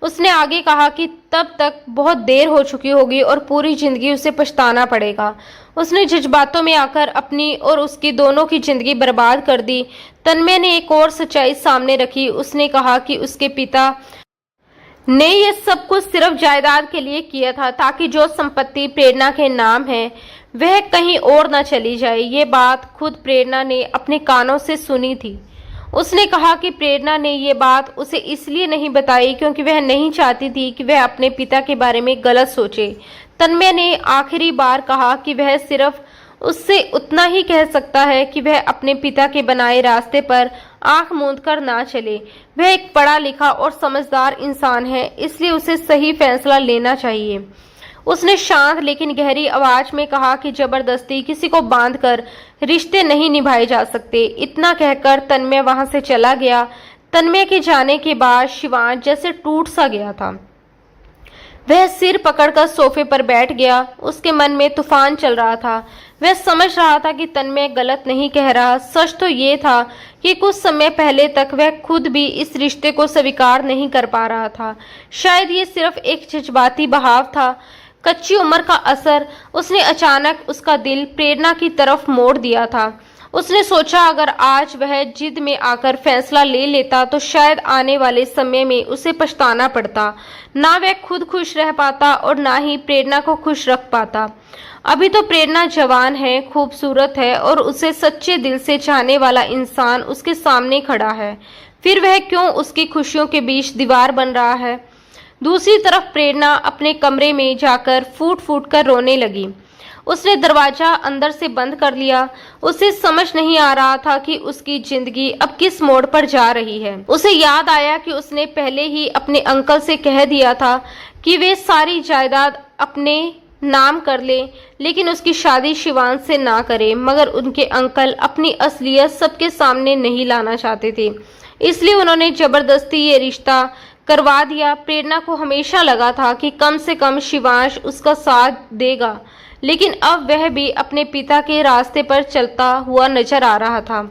उसने आगे कहा कि तब तक बहुत देर हो चुकी होगी और पूरी जिंदगी उसे पछताना पड़ेगा। उसने जज्बातों में आकर अपनी और उसकी दोनों की जिंदगी बर्बाद कर दी। तन्मय ने एक और सच्चाई सामने रखी। उसने कहा कि उसके पिता ने ये सब कुछ सिर्फ जायदाद के लिए किया था, ताकि जो संपत्ति प्रेरणा के नाम है वह कहीं और न चली जाए। ये बात खुद प्रेरणा ने अपने कानों से सुनी थी। उसने कहा कि प्रेरणा ने ये बात उसे इसलिए नहीं बताई क्योंकि वह नहीं चाहती थी कि वह अपने पिता के बारे में गलत सोचे। तन्मय ने आखिरी बार कहा कि वह सिर्फ उससे उतना ही कह सकता है कि वह अपने पिता के बनाए रास्ते पर आंख मूंद कर ना चले। वह एक पढ़ा लिखा और समझदार इंसान है, इसलिए उसे सही फैसला लेना चाहिए। उसने शांत लेकिन गहरी आवाज में कहा कि जबरदस्ती किसी को बांधकर रिश्ते नहीं निभाए जा सकते। इतना कहकर तन्मय वहां से चला गया। तन्मय के जाने के बाद शिवांश जैसे टूट सा गया था। वह सिर पकड़कर सोफे पर बैठ गया। उसके मन में तूफान चल रहा था। वह समझ रहा था कि तन्मय गलत नहीं कह रहा। सच तो ये था कि कुछ समय पहले तक वह खुद भी इस रिश्ते को स्वीकार नहीं कर पा रहा था। शायद ये सिर्फ एक जज्बाती बहाव था, कच्ची उम्र का असर। उसने अचानक उसका दिल प्रेरणा की तरफ मोड़ दिया था। उसने सोचा अगर आज वह जिद में आकर फैसला ले लेता तो शायद आने वाले समय में उसे पछताना पड़ता। ना वह खुद खुश रह पाता और ना ही प्रेरणा को खुश रख पाता। अभी तो प्रेरणा जवान है, खूबसूरत है और उसे सच्चे दिल से चाहने वाला इंसान उसके सामने खड़ा है। फिर वह क्यों उसकी खुशियों के बीच दीवार बन रहा है। दूसरी तरफ प्रेरणा अपने कमरे में जाकर फूट फूट कर रोने लगी। उसने दरवाजा अंदर से बंद कर लिया। उसे समझ नहीं आ रहा था कि उसकी जिंदगी अब किस मोड़ पर जा रही है। उसे याद आया कि उसने पहले ही अपने अंकल से कह दिया था कि वे सारी जायदाद अपने नाम कर ले, लेकिन उसकी शादी शिवांश से ना करे। मगर उनके अंकल अपनी असलियत सबके सामने नहीं लाना चाहते थे, इसलिए उन्होंने जबरदस्ती ये रिश्ता करवा दिया। प्रेरणा को हमेशा लगा था कि कम से कम शिवांश उसका साथ देगा, लेकिन अब वह भी अपने पिता के रास्ते पर चलता हुआ नजर आ रहा था।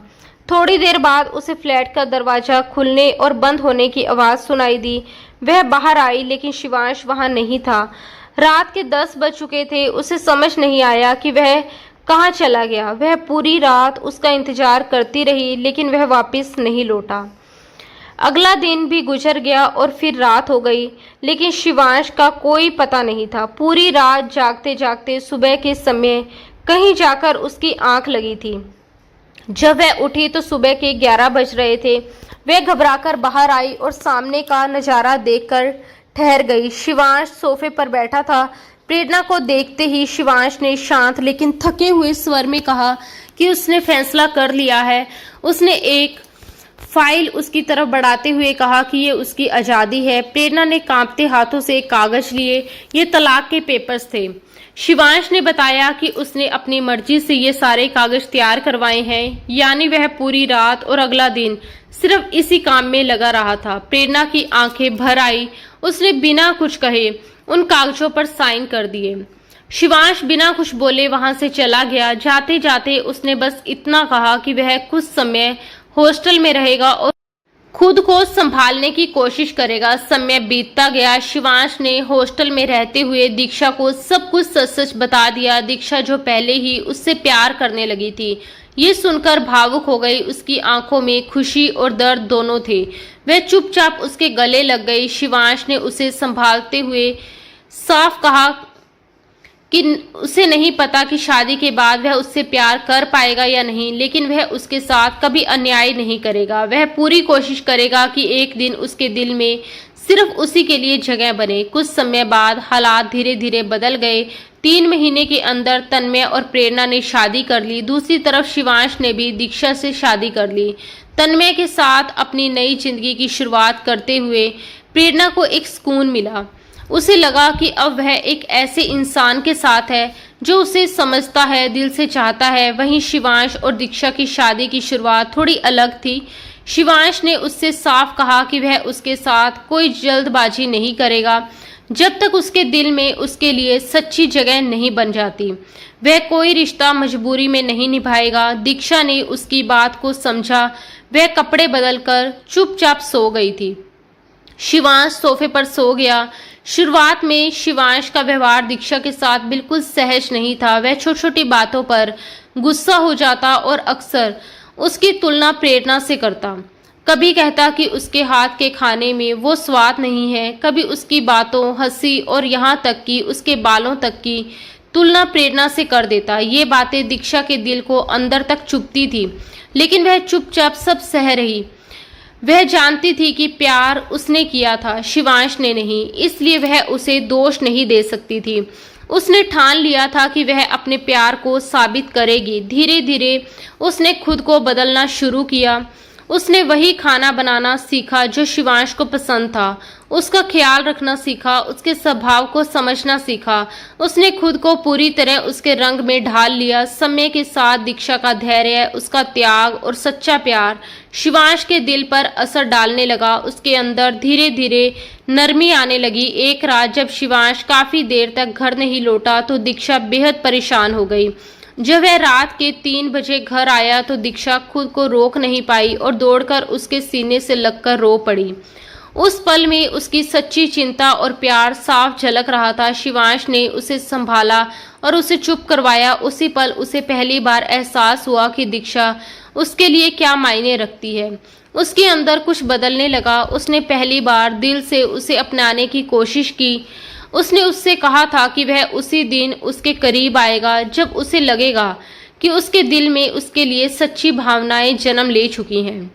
थोड़ी देर बाद उसे फ्लैट का दरवाजा खुलने और बंद होने की आवाज सुनाई दी। वह बाहर आई, लेकिन शिवांश वहां नहीं था। रात के 10 बज चुके थे। उसे समझ नहीं आया कि वह कहाँ चला गया। वह पूरी रात उसका इंतजार करती रही, लेकिन वह वापस नहीं लौटा। अगला दिन भी गुजर गया और फिर रात हो गई, लेकिन शिवांश का कोई पता नहीं था। पूरी रात जागते जागते सुबह के समय कहीं जाकर उसकी आंख लगी थी। जब वह उठी तो सुबह के 11 बज रहे थे। वह घबराकर बाहर आई और सामने का नज़ारा देखकर ठहर गई। शिवांश सोफे पर बैठा था। प्रेरणा को देखते ही शिवांश ने शांत लेकिन थके हुए स्वर में कहा कि उसने फैसला कर लिया है। उसने एक फाइल उसकी तरफ बढ़ाते हुए कहा कि ये उसकी आज़ादी है। प्रेरणा ने कांपते हाथों से कागज लिए। ये तलाक के पेपर्स थे। शिवांश ने बताया कि उसने अपनी मर्जी से ये सारे कागज तैयार करवाए हैं, यानी वह पूरी रात और अगला दिन सिर्फ इसी काम में लगा रहा था। प्रेरणा की आंखें भर आई। उसने बिना कुछ कहे उन कागजों पर साइन कर दिए। शिवांश बिना कुछ बोले वहां से चला गया। जाते जाते उसने बस इतना कहा कि वह कुछ समय हॉस्टल में रहेगा और खुद को संभालने की कोशिश करेगा। समय बीतता गया। शिवांश ने हॉस्टल में रहते हुए दीक्षा को सब कुछ सच सच बता दिया। दीक्षा जो पहले ही उससे प्यार करने लगी थी, ये सुनकर भावुक हो गई। उसकी आंखों में खुशी और दर्द दोनों थे। वह चुपचाप उसके गले लग गई। शिवांश ने उसे संभालते हुए साफ कहा कि उसे नहीं पता कि शादी के बाद वह उससे प्यार कर पाएगा या नहीं, लेकिन वह उसके साथ कभी अन्याय नहीं करेगा। वह पूरी कोशिश करेगा कि एक दिन उसके दिल में सिर्फ उसी के लिए जगह बने। कुछ समय बाद हालात धीरे धीरे बदल गए। 3 महीने के अंदर तन्मय और प्रेरणा ने शादी कर ली। दूसरी तरफ शिवांश ने भी दीक्षा से शादी कर ली। तन्मय के साथ अपनी नई जिंदगी की शुरुआत करते हुए प्रेरणा को एक सुकून मिला। उसे लगा कि अब वह एक ऐसे इंसान के साथ है जो उसे समझता है, दिल से चाहता है। वहीं शिवांश और दीक्षा की शादी की शुरुआत थोड़ी अलग थी। शिवांश ने उससे साफ कहा कि वह उसके साथ कोई जल्दबाजी नहीं करेगा। जब तक उसके दिल में उसके लिए सच्ची जगह नहीं बन जाती, वह कोई रिश्ता मजबूरी में नहीं निभाएगा। दीक्षा ने उसकी बात को समझा। वह कपड़े बदलकर चुपचाप सो गई थी। शिवांश सोफे पर सो गया। शुरुआत में शिवांश का व्यवहार दीक्षा के साथ बिल्कुल सहज नहीं था। वह छोटी छोटी बातों पर गुस्सा हो जाता और अक्सर उसकी तुलना प्रेरणा से करता। कभी कहता कि उसके हाथ के खाने में वो स्वाद नहीं है, कभी उसकी बातों, हंसी और यहाँ तक कि उसके बालों तक की तुलना प्रेरणा से कर देता। ये बातें दीक्षा के दिल को अंदर तक चुभती थी, लेकिन वह चुपचाप सब सह रही। वह जानती थी कि प्यार उसने किया था, शिवांश ने नहीं, इसलिए वह उसे दोष नहीं दे सकती थी। उसने ठान लिया था कि वह अपने प्यार को साबित करेगी। धीरे धीरे उसने खुद को बदलना शुरू किया। उसने वही खाना बनाना सीखा जो शिवांश को पसंद था, उसका ख्याल रखना सीखा, उसके स्वभाव को समझना सीखा। उसने खुद को पूरी तरह उसके रंग में ढाल लिया। समय के साथ दीक्षा का धैर्य, उसका त्याग और सच्चा प्यार शिवांश के दिल पर असर डालने लगा। उसके अंदर धीरे धीरे नरमी आने लगी। एक रात जब शिवांश काफी देर तक घर नहीं लौटा तो दीक्षा बेहद परेशान हो गई। जब वह रात के 3 बजे घर आया तो दीक्षा खुद को रोक नहीं पाई और दौड़कर उसके सीने से लगकर रो पड़ी। उस पल में उसकी सच्ची चिंता और प्यार साफ झलक रहा था। शिवांश ने उसे संभाला और उसे चुप करवाया। उसी पल उसे पहली बार एहसास हुआ कि दीक्षा उसके लिए क्या मायने रखती है। उसके अंदर कुछ बदलने लगा। उसने पहली बार दिल से उसे अपनाने की कोशिश की। उसने उससे कहा था कि वह उसी दिन उसके करीब आएगा जब उसे लगेगा कि उसके दिल में उसके लिए सच्ची भावनाएं जन्म ले चुकी हैं।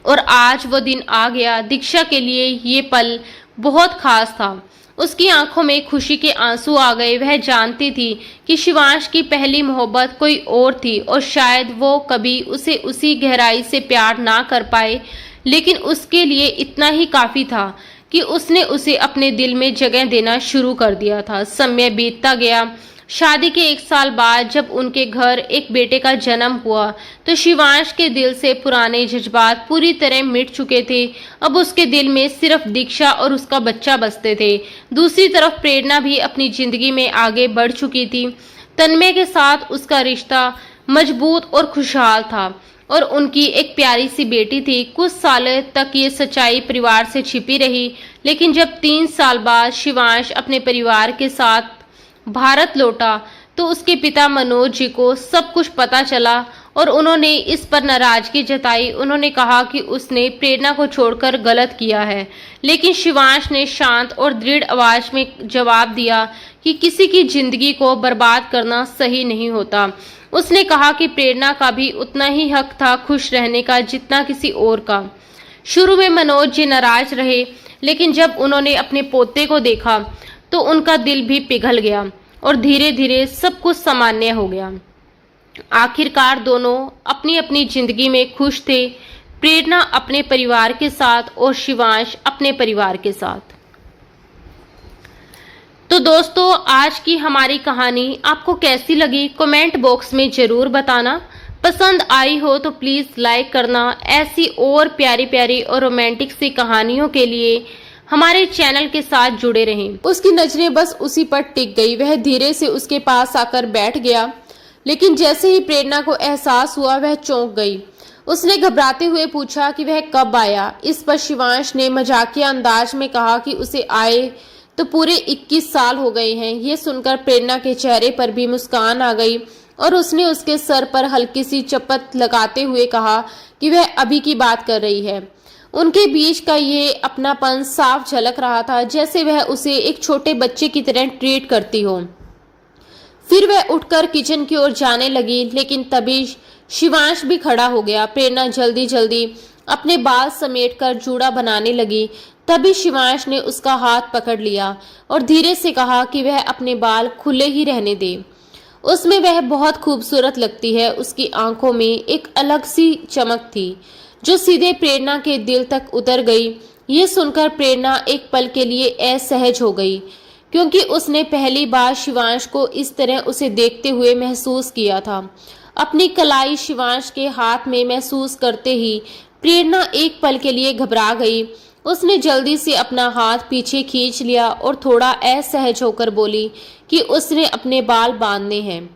और आज वो दिन आ गया। दीक्षा के लिए ये पल बहुत खास था। उसकी आंखों में खुशी के आंसू आ गए। वह जानती थी कि शिवांश की पहली मोहब्बत कोई और थी और शायद वो कभी उसे उसी गहराई से प्यार ना कर पाए, लेकिन उसके लिए इतना ही काफी था कि उसने उसे अपने दिल में जगह देना शुरू कर दिया था। समय बीतता गया। शादी के 1 साल बाद जब उनके घर एक बेटे का जन्म हुआ तो शिवांश के दिल से पुराने जज्बात पूरी तरह मिट चुके थे। अब उसके दिल में सिर्फ दीक्षा और उसका बच्चा बसते थे। दूसरी तरफ प्रेरणा भी अपनी जिंदगी में आगे बढ़ चुकी थी। तन्मय के साथ उसका रिश्ता मजबूत और खुशहाल था और उनकी एक प्यारी सी बेटी थी। कुछ सालों तक ये सच्चाई परिवार से छिपी रही, लेकिन जब 3 साल बाद शिवांश अपने परिवार के साथ भारत लौटा तो उसके पिता मनोज जी को सब कुछ पता चला और उन्होंने इस पर नाराजगी जताई। उन्होंने कहा कि उसने प्रेरणा को छोड़कर गलत किया है, लेकिन शिवांश ने शांत और दृढ़ आवाज में जवाब दिया कि किसी की जिंदगी को बर्बाद करना सही नहीं होता। उसने कहा कि प्रेरणा का भी उतना ही हक था खुश रहने का जितना किसी और का। शुरू में मनोज जी नाराज रहे, लेकिन जब उन्होंने अपने पोते को देखा तो उनका दिल भी पिघल गया और धीरे धीरे सब कुछ सामान्य हो गया। आखिरकार दोनों अपनी अपनी जिंदगी में खुश थे। प्रेरणा अपने परिवार के साथ और शिवांश अपने परिवार के साथ। तो दोस्तों, आज की हमारी कहानी आपको कैसी लगी कमेंट बॉक्स में जरूर बताना। पसंद आई हो तो प्लीज लाइक करना। ऐसी और प्यारी प्यारी और रोमांटिक सी कहानियों के लिए हमारे चैनल के साथ जुड़े रहें। उसकी नजरें बस उसी पर टिक गई। वह धीरे से उसके पास आकर बैठ गया, लेकिन जैसे ही प्रेरणा को एहसास हुआ वह चौंक गई। उसने घबराते हुए पूछा कि वह कब आया। इस पर शिवांश ने मजाकिया अंदाज में कहा कि उसे आए तो पूरे 21 साल हो गए हैं। ये सुनकर प्रेरणा के चेहरे पर भी मुस्कान आ गई और उसने उसके सर पर हल्की सी चपत लगाते हुए कहा कि वह अभी की बात कर रही है। उनके बीच का ये अपनापन साफ झलक रहा था, जैसे वह उसे एक छोटे बच्चे की तरह ट्रीट करती हो। फिर वह उठकर किचन की ओर जाने लगी, लेकिन तभी शिवांश भी खड़ा हो गया। प्रेरणा जल्दी जल्दी अपने बाल समेटकर जूड़ा बनाने लगी। तभी शिवांश ने उसका हाथ पकड़ लिया और धीरे से कहा कि वह अपने बाल खुले ही रहने दे। उसमें वह बहुत खूबसूरत लगती है। उसकी आंखों में एक अलग सी चमक थी जो सीधे प्रेरणा के दिल तक उतर गई। ये सुनकर प्रेरणा एक पल के लिए असहज हो गई, क्योंकि उसने पहली बार शिवांश को इस तरह उसे देखते हुए महसूस किया था। अपनी कलाई शिवांश के हाथ में महसूस करते ही प्रेरणा एक पल के लिए घबरा गई। उसने जल्दी से अपना हाथ पीछे खींच लिया और थोड़ा असहज होकर बोली कि उसने अपने बाल बांधने हैं।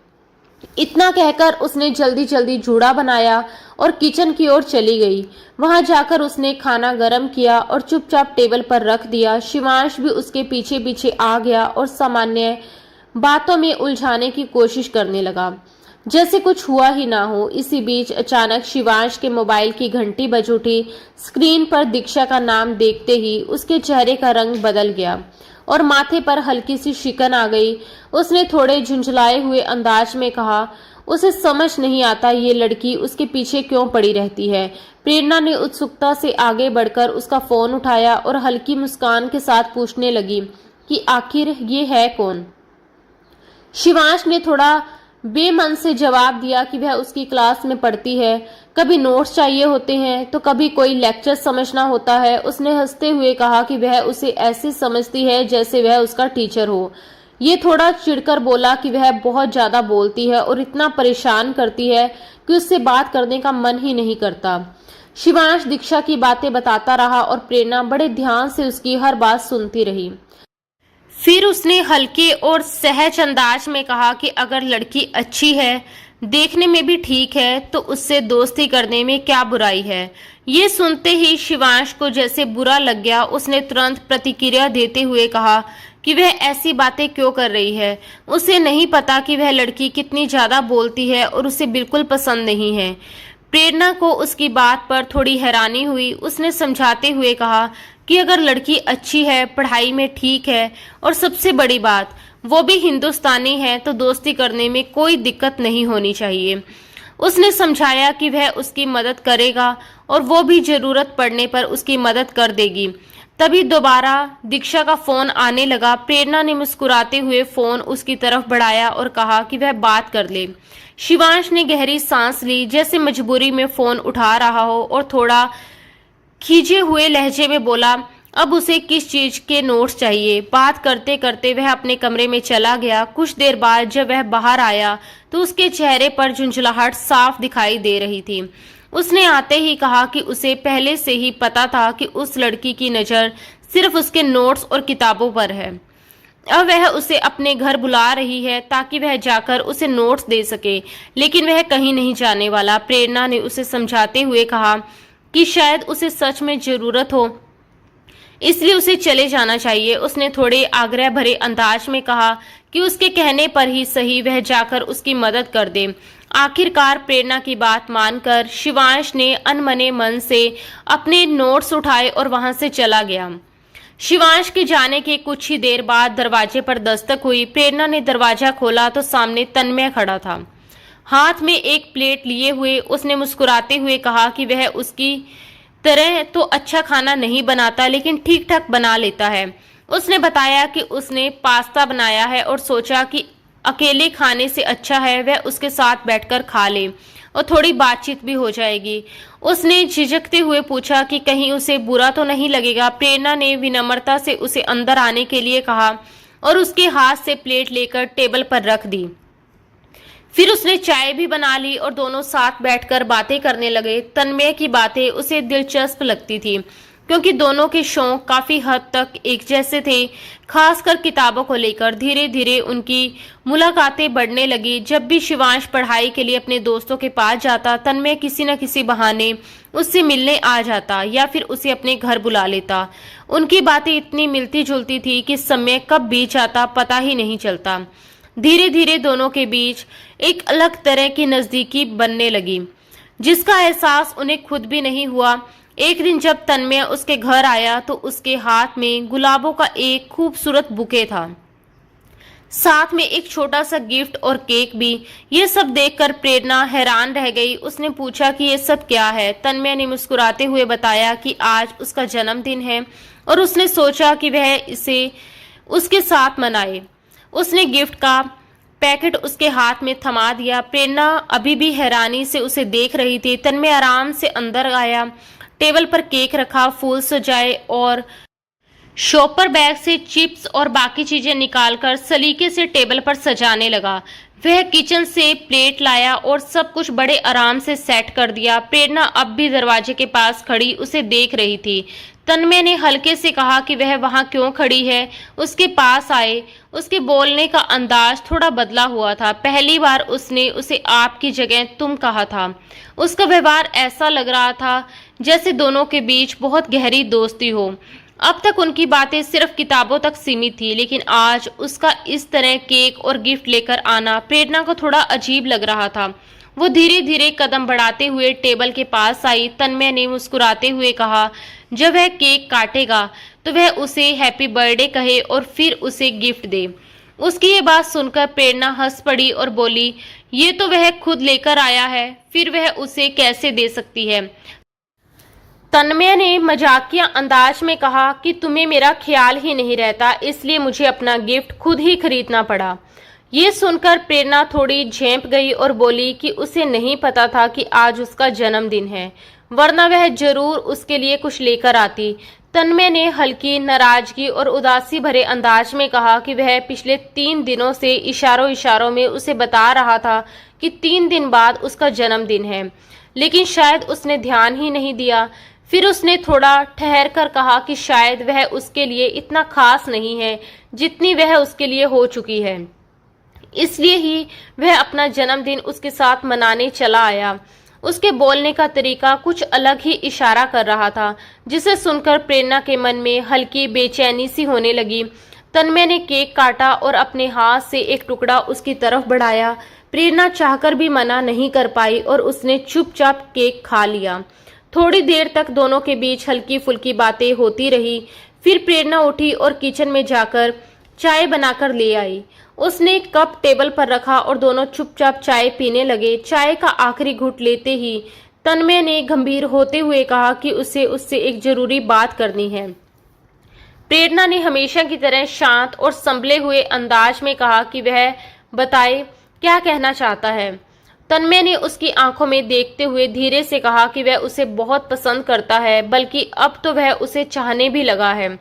इतना कहकर उसने जल्दी जल्दी जूड़ा बनाया और किचन की ओर चली गई। वहां जाकर उसने खाना गर्म किया और चुपचाप टेबल पर रख दिया। शिवांश भी उसके पीछे पीछे आ गया और सामान्य बातों में उलझाने की कोशिश करने लगा, जैसे कुछ हुआ ही ना हो। इसी बीच अचानक शिवांश के मोबाइल की घंटी बज उठी। स्क्रीन पर दीक्षा का नाम देखते ही उसके चेहरे का रंग बदल गया और माथे पर हल्की सी शिकन आ गई। उसने थोड़े झुंझलाए हुए अंदाज में कहा, उसे समझ नहीं आता ये लड़की उसके पीछे क्यों पड़ी रहती है। प्रेरणा ने उत्सुकता से आगे बढ़कर उसका फोन उठाया और हल्की मुस्कान के साथ पूछने लगी कि आखिर ये है कौन। शिवांश ने थोड़ा बेमन से जवाब दिया कि वह उसकी क्लास में पढ़ती है, कभी नोट्स चाहिए होते हैं तो कभी कोई लेक्चर समझना होता है। उसने हंसते हुए कहा कि वह उसे ऐसे समझती है जैसे वह उसका टीचर हो। ये थोड़ा चिढ़कर बोला कि वह बहुत ज्यादा बोलती है और इतना परेशान करती है कि उससे बात करने का मन ही नहीं करता। शिवांश दीक्षा की बातें बताता रहा और प्रेरणा बड़े ध्यान से उसकी हर बात सुनती रही। फिर उसने हल्के और सहज अंदाज में कहा कि अगर लड़की अच्छी है, देखने में भी ठीक है, तो उससे दोस्ती करने में क्या बुराई है। ये सुनते ही शिवांश को जैसे बुरा लग गया। उसने तुरंत प्रतिक्रिया देते हुए कहा कि वह ऐसी बातें क्यों कर रही है। उसे नहीं पता कि वह लड़की कितनी ज्यादा बोलती है और उसे बिल्कुल पसंद नहीं है। प्रेरणा को उसकी बात पर थोड़ी हैरानी हुई। उसने समझाते हुए कहा कि अगर लड़की अच्छी है, पढ़ाई में ठीक है और सबसे बड़ी बात वो भी हिंदुस्तानी है, तो दोस्ती करने में कोई दिक्कत नहीं होनी चाहिए। उसने समझाया कि वह उसकी मदद करेगा और वो भी जरूरत पड़ने पर उसकी मदद कर देगी। तभी दोबारा दीक्षा का फोन आने लगा। प्रेरणा ने मुस्कुराते हुए फोन उसकी तरफ बढ़ाया और कहा कि वह बात कर ले। शिवांश ने गहरी सांस ली, जैसे मजबूरी में फोन उठा रहा हो, और थोड़ा खींचे हुए लहजे में बोला, अब उसे किस चीज के नोट्स चाहिए। बात करते करते वह अपने कमरे में चला गया। कुछ देर बाद जब वह बाहर आया तो उसके चेहरे पर झुंझलाहट साफ दिखाई दे रही थी। उसने आते ही कहा कि उसे पहले से ही पता था कि उस लड़की की नज़र सिर्फ उसके नोट्स और किताबों पर है। अब वह उसे अपने घर बुला रही है ताकि वह जाकर उसे नोट्स दे सके, लेकिन वह कहीं नहीं जाने वाला। प्रेरणा ने उसे समझाते हुए कहा कि शायद उसे सच में जरूरत हो, इसलिए उसे चले जाना चाहिए। उसने थोड़े आग्रह भरे अंदाज में कहा कि उसके कहने पर ही सही वह जाकर उसकी मदद कर दे। आखिरकार प्रेरणा की बात मानकर शिवांश ने अनमने मन से अपने नोट्स उठाए और वहां से चला गया। शिवांश के जाने के कुछ ही देर बाद दरवाजे पर दस्तक हुई। प्रेरणा ने दरवाजा खोला तो सामने तन्मय खड़ा था, हाथ में एक प्लेट लिए हुए। उसने मुस्कुराते हुए कहा कि वह उसकी तरह तो अच्छा खाना नहीं बनाता, लेकिन ठीक ठाक बना लेता है। उसने बताया कि उसने पास्ता बनाया है और सोचा कि अकेले खाने से अच्छा है वह उसके साथ बैठकर खा ले और थोड़ी बातचीत भी हो जाएगी। उसने झिझकते हुए पूछा कि कहीं उसे बुरा तो नहीं लगेगा। प्रेरणा ने विनम्रता से उसे अंदर आने के लिए कहा और उसके हाथ से प्लेट लेकर टेबल पर रख दी। फिर उसने चाय भी बना ली और दोनों साथ बैठकर बातें करने लगे। तन्मय की बातें उसे दिलचस्प लगती थी क्योंकि दोनों के शौक काफी हद तक एक जैसे थे, खासकर किताबों को लेकर। धीरे धीरे उनकी मुलाकातें बढ़ने लगी। जब भी शिवांश पढ़ाई के लिए अपने दोस्तों के पास जाता, तन्मय किसी न किसी बहाने उससे मिलने आ जाता या फिर उसे अपने घर बुला लेता। उनकी बातें इतनी मिलती जुलती थी कि समय कब बीत जाता पता ही नहीं चलता। धीरे धीरे दोनों के बीच एक अलग तरह की नजदीकी बनने लगी, जिसका एहसास उन्हें खुद भी नहीं हुआ। एक दिन जब तन्मय उसके घर आया तो उसके हाथ में गुलाबों का एक खूबसूरत बुके था, साथ में एक छोटा सा गिफ्ट और केक भी। ये सब देखकर प्रेरणा हैरान रह गई। उसने पूछा कि ये सब क्या है। तन्मय ने मुस्कुराते हुए बताया कि आज उसका जन्मदिन है और उसने सोचा कि वह इसे उसके साथ मनाए। उसने गिफ्ट का पैकेट उसके हाथ में थमा दिया। प्रेरणा अभी भी हैरानी से उसे देख रही थी। तन्मय आराम से अंदर आया, टेबल पर केक रखा, फूल सजाए और शॉपर बैग से चिप्स और बाकी चीजें निकालकर सलीके से टेबल पर सजाने लगा। वह किचन से प्लेट लाया और सब कुछ बड़े आराम से सेट कर दिया। प्रेरणा अब भी दरवाजे के पास खड़ी उसे देख रही थी। तन्मय ने हल्के से कहा कि वह वहां क्यों खड़ी है। उसके पास आए। उसके बोलने का अंदाज थोड़ा बदला हुआ था। पहली बार उसने उसे आप की जगह तुम कहा था। उसका व्यवहार ऐसा लग रहा था जैसे दोनों के बीच बहुत गहरी दोस्ती हो। अब तक उनकी बातें सिर्फ किताबों तक सीमित थी, लेकिन आज उसका इस तरह केक और गिफ्ट लेकर आना प्रेरणा को थोड़ा अजीब लग रहा था। वो धीरे धीरे कदम बढ़ाते हुए टेबल के पास आई। तन्मय ने मुस्कुराते हुए कहा, जब वह केक काटेगा तो वह उसे हैप्पी बर्थडे कहे और फिर उसे गिफ्ट दे। उसकी ये बात सुनकर प्रेरणा हंस पड़ी और बोली, ये तो वह खुद लेकर आया है, फिर वह उसे कैसे दे सकती है। तन्मय ने मजाकिया अंदाज में कहा कि तुम्हें मेरा ख्याल ही नहीं रहता, इसलिए मुझे अपना गिफ्ट खुद ही खरीदना पड़ा। ये सुनकर प्रेरणा थोड़ी झेंप गई और बोली कि उसे नहीं पता था कि आज उसका जन्मदिन है, वरना वह जरूर उसके लिए कुछ लेकर आती। तन्मय ने हल्की नाराजगी और उदासी भरे अंदाज में कहा कि वह पिछले 3 दिनों से इशारों इशारों में उसे बता रहा था कि 3 दिन बाद उसका जन्मदिन है, लेकिन शायद उसने ध्यान ही नहीं दिया। फिर उसने थोड़ा ठहर कर कहा कि शायद वह उसके लिए इतना खास नहीं है जितनी वह उसके लिए हो चुकी है, इसलिए ही वह अपना जन्मदिन उसके साथ मनाने चला आया। उसके बोलने का तरीका कुछ अलग ही इशारा कर रहा था, जिसे सुनकर प्रेरणा के मन में हल्की बेचैनी सी होने लगी। तन्मय ने केक काटा और अपने हाथ से एक टुकड़ा उसकी तरफ बढ़ाया। प्रेरणा चाहकर भी मना नहीं कर पाई और उसने चुपचाप केक खा लिया। थोड़ी देर तक दोनों के बीच हल्की फुल्की बातें होती रही। फिर प्रेरणा उठी और किचन में जाकर चाय बनाकर ले आई। उसने कप टेबल पर रखा और दोनों चुपचाप चाय पीने लगे। चाय का आखिरी घूंट लेते ही तन्मय ने गंभीर होते हुए कहा कि उसे उससे एक जरूरी बात करनी है। प्रेरणा ने हमेशा की तरह शांत और संभले हुए अंदाज में कहा कि वह बताए क्या कहना चाहता है। तन्मय ने उसकी आंखों में देखते हुए धीरे से कहा कि वह उसे बहुत पसंद करता है, बल्कि अब तो वह उसे चाहने भी लगा है।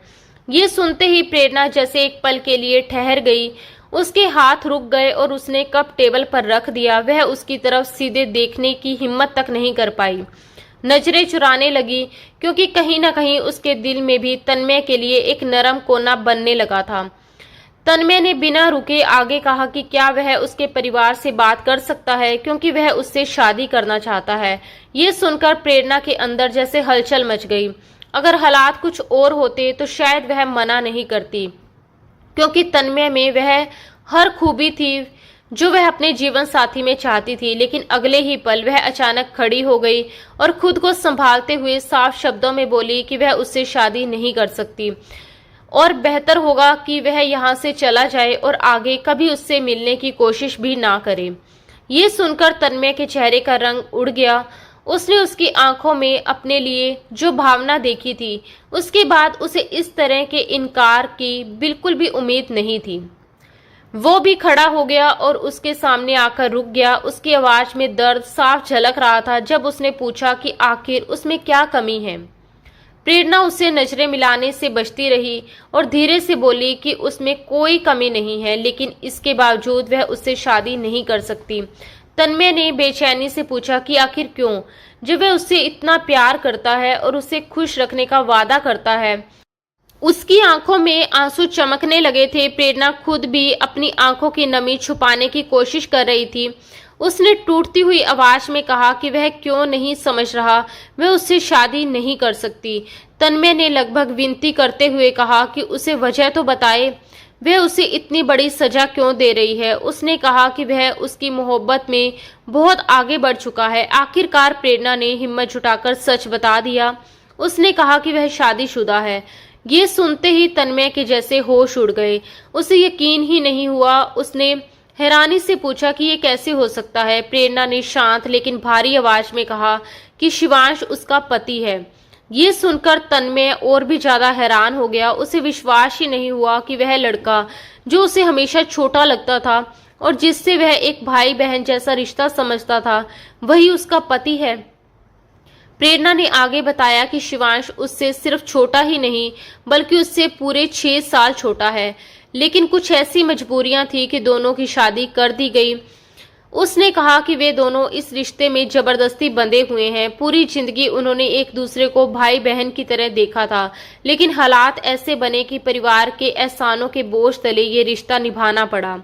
ये सुनते ही प्रेरणा जैसे एक पल के लिए ठहर गई। उसके हाथ रुक गए और उसने कप टेबल पर रख दिया। वह उसकी तरफ सीधे देखने की हिम्मत तक नहीं कर पाई। नजरें चुराने लगी, क्योंकि कहीं ना कहीं उसके दिल में भी तन्मय के लिए एक नरम कोना बनने लगा था। तन्मय ने बिना रुके आगे कहा कि क्या वह उसके परिवार से बात कर सकता है, क्योंकि वह उससे शादी करना चाहता है। ये सुनकर प्रेरणा के अंदर जैसे हलचल मच गई। अगर हालात कुछ और होते तो शायद वह मना नहीं करती, क्योंकि तन्मय में वह हर खूबी थी जो वह अपने जीवन साथी में चाहती थी। लेकिन अगले ही पल वह अचानक खड़ी हो गई और खुद को संभालते हुए साफ शब्दों में बोली कि वह उससे शादी नहीं कर सकती और बेहतर होगा कि वह यहाँ से चला जाए और आगे कभी उससे मिलने की कोशिश भी ना करे। ये सुनकर तन्मय के चेहरे का रंग उड़ गया। उसने उसकी आंखों में अपने लिए जो भावना देखी थी, उसके बाद उसे इस तरह के इनकार की बिल्कुल भी उम्मीद नहीं थी। वो भी खड़ा हो गया और उसके सामने आकर रुक गया। उसकी आवाज में दर्द साफ झलक रहा था जब उसने पूछा कि आखिर उसमें क्या कमी है। प्रेरणा उससे नजरें मिलाने से बचती रही और धीरे से बोली कि उसमें कोई कमी नहीं है, लेकिन इसके बावजूद वह उससे शादी नहीं कर सकती। तन्मय ने बेचैनी से पूछा कि आखिर क्यों, जब वह उससे इतना प्यार करता है और उसे खुश रखने का वादा करता है। उसकी आंखों में आंसू चमकने लगे थे। प्रेरणा खुद भी अपनी आंखों की नमी छुपाने की कोशिश कर रही थी। उसने टूटती हुई आवाज में कहा कि वह क्यों नहीं समझ रहा, वह उससे शादी नहीं कर सकती। तन्मय ने लगभग विनती करते हुए कहा कि उसे वजह तो बताए, वह उसे इतनी बड़ी सजा क्यों दे रही है। उसने कहा कि वह उसकी मोहब्बत में बहुत आगे बढ़ चुका है। आखिरकार प्रेरणा ने हिम्मत जुटाकर सच बता दिया। उसने कहा कि वह शादीशुदा है। ये सुनते ही तन्मय के जैसे होश उड़ गए। उसे यकीन ही नहीं हुआ। उसने हैरानी से पूछा कि ये कैसे हो सकता है। प्रेरणा ने शांत लेकिन भारी आवाज में कहा कि शिवांश उसका पति है। ये सुनकर तन्मय और भी ज्यादा हैरान हो गया। उसे विश्वास ही नहीं हुआ कि वह लड़का जो उसे हमेशा छोटा लगता था और जिससे वह एक भाई बहन जैसा रिश्ता समझता था, वही उसका पति है। प्रेरणा ने आगे बताया कि शिवांश उससे सिर्फ छोटा ही नहीं बल्कि उससे पूरे 6 साल छोटा है, लेकिन कुछ ऐसी मजबूरियां थी कि दोनों की शादी कर दी गई। उसने कहा कि वे दोनों इस रिश्ते में जबरदस्ती बंधे हुए हैं। पूरी जिंदगी उन्होंने एक दूसरे को भाई बहन की तरह देखा था, लेकिन हालात ऐसे बने कि परिवार के एहसानों के बोझ तले ये रिश्ता निभाना पड़ा।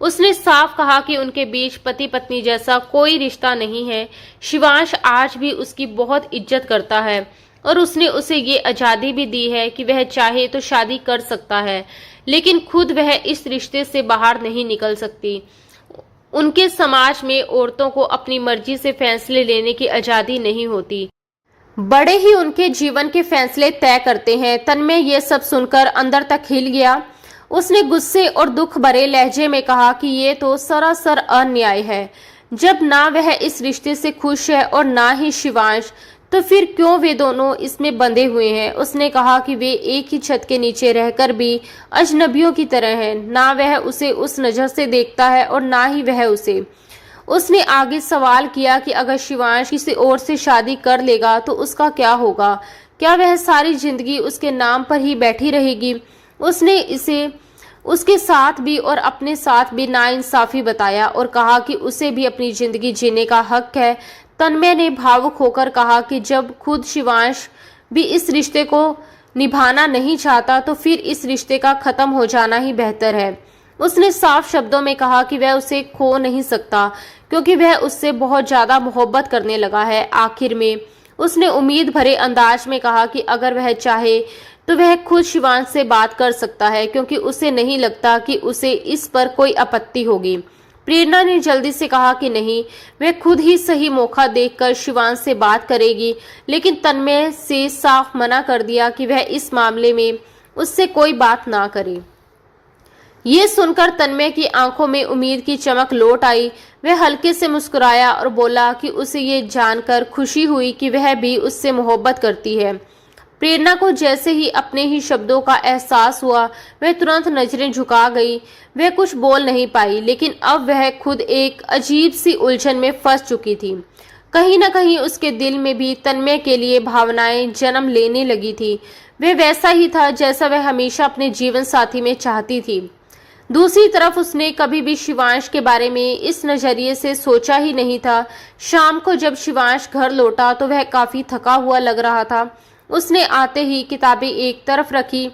उसने साफ कहा कि उनके बीच पति पत्नी जैसा कोई रिश्ता नहीं है। शिवांश आज भी उसकी बहुत इज्जत करता है और उसने उसे ये आज़ादी भी दी है कि वह चाहे तो शादी कर सकता है, लेकिन खुद वह इस रिश्ते से बाहर नहीं निकल सकती। उनके समाज में औरतों को अपनी मर्जी से फैसले लेने की आज़ादी नहीं होती, बड़े ही उनके जीवन के फैसले तय करते हैं। तन्मय ये सब सुनकर अंदर तक हिल गया। उसने गुस्से और दुख भरे लहजे में कहा कि ये तो सरासर अन्याय है। जब ना वह इस रिश्ते से खुश है और ना ही शिवांश, तो फिर क्यों वे दोनों इसमें बंधे हुए हैं। उसने कहा कि वे एक ही छत के नीचे रहकर भी अजनबियों की तरह हैं। ना वह उसे उस नज़र से देखता है और ना ही वह उसे। उसने आगे सवाल किया कि अगर शिवांश किसी और से शादी कर लेगा तो उसका क्या होगा? क्या वह सारी जिंदगी उसके नाम पर ही बैठी रहेगी? उसने इसे उसके साथ भी और अपने साथ भी नाइंसाफी बताया और कहा कि उसे भी अपनी जिंदगी जीने का हक है। तन्मय ने भावुक होकर कहा कि जब खुद शिवांश भी इस रिश्ते को निभाना नहीं चाहता तो फिर इस रिश्ते का खत्म हो जाना ही बेहतर है। उसने साफ शब्दों में कहा कि वह उसे खो नहीं सकता क्योंकि वह उससे बहुत ज्यादा मोहब्बत करने लगा है। आखिर में उसने उम्मीद भरे अंदाज में कहा कि अगर वह चाहे तो वह खुद शिवांश से बात कर सकता है, क्योंकि उसे नहीं लगता कि उसे इस पर कोई आपत्ति होगी। प्रेरणा ने जल्दी से कहा कि नहीं, वह खुद ही सही मौका देखकर शिवांश से बात करेगी, लेकिन तन्मय से साफ मना कर दिया कि वह इस मामले में उससे कोई बात ना करे। ये सुनकर तन्मय की आंखों में उम्मीद की चमक लौट आई। वह हल्के से मुस्कुराया और बोला कि उसे ये जानकर खुशी हुई कि वह भी उससे मोहब्बत करती है। प्रेरणा को जैसे ही अपने ही शब्दों का एहसास हुआ, वह तुरंत नजरें झुका गई। वह कुछ बोल नहीं पाई, लेकिन अब वह खुद एक अजीब सी उलझन में फंस चुकी थी। कहीं न कहीं उसके दिल में भी तन्मय के लिए भावनाएं जन्म लेने लगी थी। वह वैसा ही था जैसा वह हमेशा अपने जीवन साथी में चाहती थी। दूसरी तरफ उसने कभी भी शिवांश के बारे में इस नजरिए से सोचा ही नहीं था। शाम को जब शिवांश घर लौटा तो वह काफी थका हुआ लग रहा था। उसने आते ही किताबें एक तरफ रखी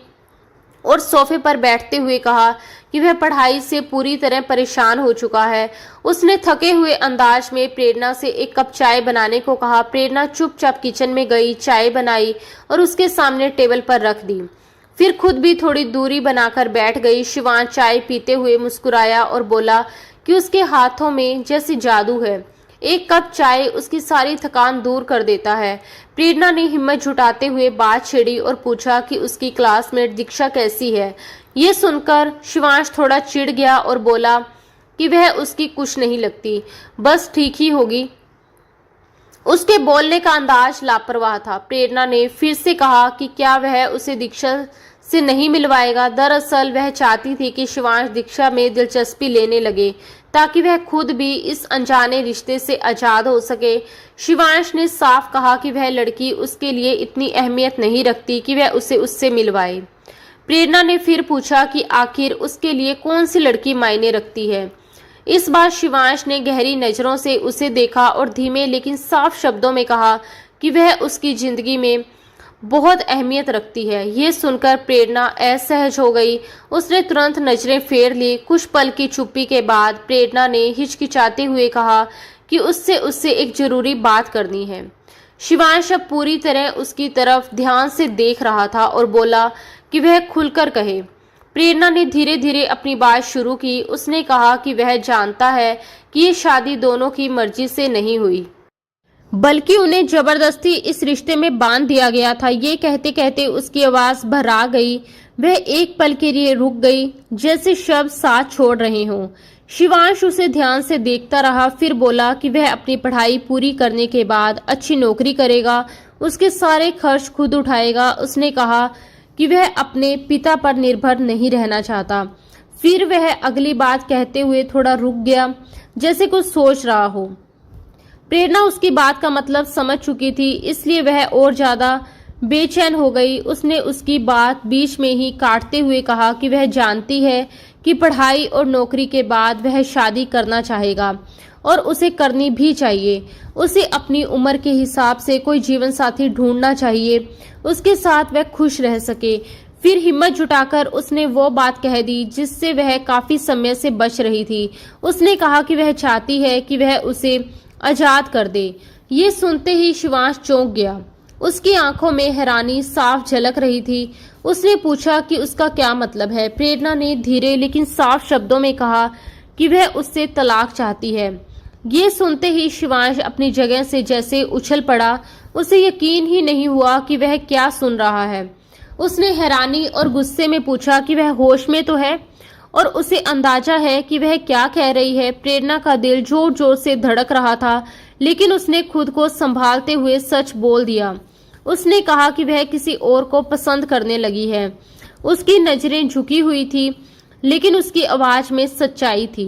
और सोफे पर बैठते हुए कहा कि वह पढ़ाई से पूरी तरह परेशान हो चुका है। उसने थके हुए अंदाज में प्रेरणा से एक कप चाय बनाने को कहा। प्रेरणा चुपचाप किचन में गई, चाय बनाई और उसके सामने टेबल पर रख दी। फिर खुद भी थोड़ी दूरी बनाकर बैठ गई। शिवांश चाय पीते हुए मुस्कुराया और बोला कि उसके हाथों में जैसे जादू है। एक कप चाय उसकी सारी थकान दूर कर देता है। प्रेरणा ने हिम्मत जुटाते हुए बात छेड़ी और पूछा कि उसकी क्लासमेट दीक्षा कैसी है। ये सुनकर शिवांश थोड़ा चिढ़ गया और बोला कि वह उसकी कुछ नहीं लगती, बस ठीक ही होगी। उसके बोलने का अंदाज लापरवाह था। प्रेरणा ने फिर से कहा कि क्या वह उसे दीक्षा से नहीं मिलवाएगा। दरअसल वह चाहती थी कि शिवांश दीक्षा में दिलचस्पी लेने लगे ताकि वह खुद भी इस अनजाने रिश्ते से आजाद हो सके। शिवांश ने साफ कहा कि वह लड़की उसके लिए इतनी अहमियत नहीं रखती कि वह उसे उससे मिलवाए। प्रेरणा ने फिर पूछा कि आखिर उसके लिए कौन सी लड़की मायने रखती है। इस बार शिवांश ने गहरी नजरों से उसे देखा और धीमे लेकिन साफ शब्दों में कहा कि वह उसकी जिंदगी में बहुत अहमियत रखती है। ये सुनकर प्रेरणा असहज हो गई। उसने तुरंत नजरें फेर ली। कुछ पल की चुप्पी के बाद प्रेरणा ने हिचकिचाते हुए कहा कि उससे एक जरूरी बात करनी है। शिवांश अब पूरी तरह उसकी तरफ ध्यान से देख रहा था और बोला कि वह खुलकर कहे। प्रेरणा ने धीरे धीरे अपनी बात शुरू की। उसने कहा कि वह जानता है कि ये शादी दोनों की मर्जी से नहीं हुई, बल्कि उन्हें जबरदस्ती इस रिश्ते में बांध दिया गया था। ये कहते कहते उसकी आवाज भर्रा गई। वह एक पल के लिए रुक गई, जैसे शब्द साथ छोड़ रहे हों। शिवांश उसे ध्यान से देखता रहा, फिर बोला कि वह अपनी पढ़ाई पूरी करने के बाद अच्छी नौकरी करेगा, उसके सारे खर्च खुद उठाएगा। उसने कहा कि वह अपने पिता पर निर्भर नहीं रहना चाहता। फिर वह अगली बात कहते हुए थोड़ा रुक गया, जैसे कुछ सोच रहा हो। प्रेरणा उसकी बात का मतलब समझ चुकी थी, इसलिए वह और ज्यादा बेचैन हो गई। उसने उसकी बात बीच में ही काटते हुए कहा कि वह जानती है कि पढ़ाई और नौकरी के बाद वह शादी करना चाहेगा और उसे करनी भी चाहिए। उसे अपनी उम्र के हिसाब से कोई जीवन साथी ढूंढना चाहिए, उसके साथ वह खुश रह सके। फिर हिम्मत जुटाकर उसने वो बात कह दी जिससे वह काफी समय से बच रही थी। उसने कहा कि वह चाहती है कि वह उसे आजाद कर दे। ये सुनते ही शिवांश चौंक गया। उसकी आंखों में हैरानी साफ झलक रही थी। उसने पूछा कि उसका क्या मतलब है। प्रेरणा ने धीरे लेकिन साफ शब्दों में कहा कि वह उससे तलाक चाहती है। ये सुनते ही शिवांश अपनी जगह से जैसे उछल पड़ा। उसे यकीन ही नहीं हुआ कि वह क्या सुन रहा है। उसने हैरानी और गुस्से में पूछा कि वह होश में तो है और उसे अंदाजा है कि वह क्या कह रही है। प्रेरणा का दिल जोर जोर से धड़क रहा था, लेकिन उसने खुद को संभालते हुए सच बोल दिया। उसने कहा कि वह किसी और को पसंद करने लगी है। उसकी नजरें झुकी हुई थी, लेकिन उसकी आवाज में सच्चाई थी।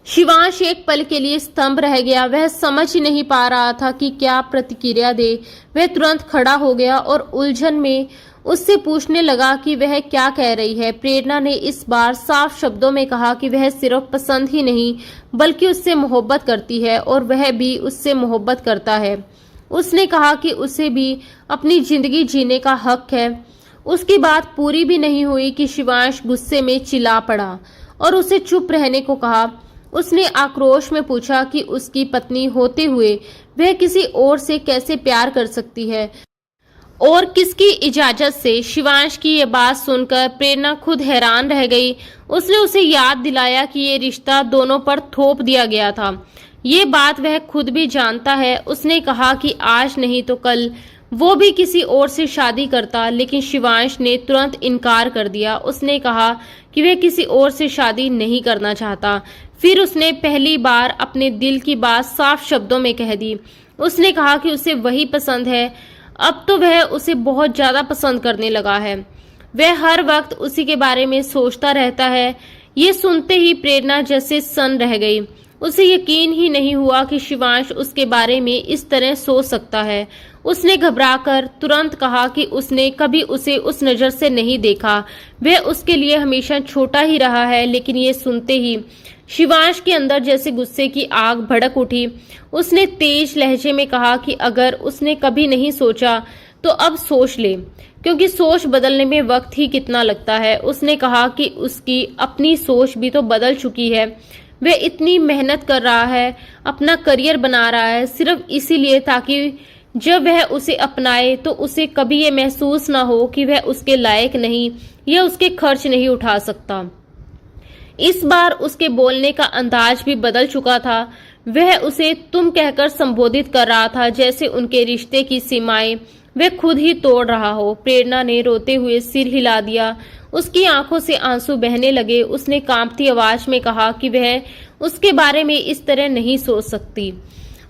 शिवांश एक पल के लिए स्तंभ रह गया। वह समझ ही नहीं पा रहा था कि क्या प्रतिक्रिया दे। वह तुरंत खड़ा हो गया और उलझन में उससे पूछने लगा कि वह क्या कह रही है। प्रेरणा ने इस बार साफ शब्दों में कहा कि वह सिर्फ पसंद ही नहीं बल्कि उससे मोहब्बत करती है और वह भी उससे मोहब्बत करता है। उसने कहा कि उसे भी अपनी जिंदगी जीने का हक है। उसकी बात पूरी भी नहीं हुई कि शिवांश गुस्से में चिल्ला पड़ा और उसे चुप रहने को कहा। उसने आक्रोश में पूछा कि उसकी पत्नी होते हुए वह किसी और से कैसे प्यार कर सकती है और किसकी इजाजत से। शिवांश की ये बात सुनकर प्रेरणा खुद हैरान रह गई। उसने उसे याद दिलाया कि ये रिश्ता दोनों पर थोप दिया गया था। ये बात वह खुद भी जानता है। उसने कहा कि आज नहीं तो कल वो भी किसी और से शादी करता, लेकिन शिवांश ने तुरंत इनकार कर दिया। उसने कहा कि वह किसी और से शादी नहीं करना चाहता। फिर उसने पहली बार अपने दिल की बात साफ शब्दों में कह दी। उसने कहा कि उसे वही पसंद है। अब तो वह उसे बहुत ज्यादा पसंद करने लगा है। वह हर वक्त उसी के बारे में सोचता रहता है। ये सुनते ही प्रेरणा जैसे सन्न रह गई। उसे यकीन ही नहीं हुआ कि शिवांश उसके बारे में इस तरह सोच सकता है। उसने घबराकर तुरंत कहा कि उसने कभी उसे उस नजर से नहीं देखा। वह उसके लिए हमेशा छोटा ही रहा है। लेकिन ये सुनते ही शिवांश के अंदर जैसे गुस्से की आग भड़क उठी। उसने तेज लहजे में कहा कि अगर उसने कभी नहीं सोचा तो अब सोच ले, क्योंकि सोच बदलने में वक्त ही कितना लगता है। उसने कहा कि उसकी अपनी सोच भी तो बदल चुकी है। वह इतनी मेहनत कर रहा है, अपना करियर बना रहा है, सिर्फ इसीलिए ताकि जब वह उसे अपनाए तो उसे कभी ये महसूस ना हो कि वह उसके लायक नहीं या उसके खर्च नहीं उठा सकता। इस बार उसके बोलने का अंदाज भी बदल चुका था। वह उसे तुम कहकर संबोधित कर रहा था, जैसे उनके रिश्ते की सीमाएं वह खुद ही तोड़ रहा हो। प्रेरणा ने रोते हुए सिर हिला दिया। उसकी आंखों से आंसू बहने लगे। उसने कांपती आवाज में कहा कि वह उसके बारे में इस तरह नहीं सोच सकती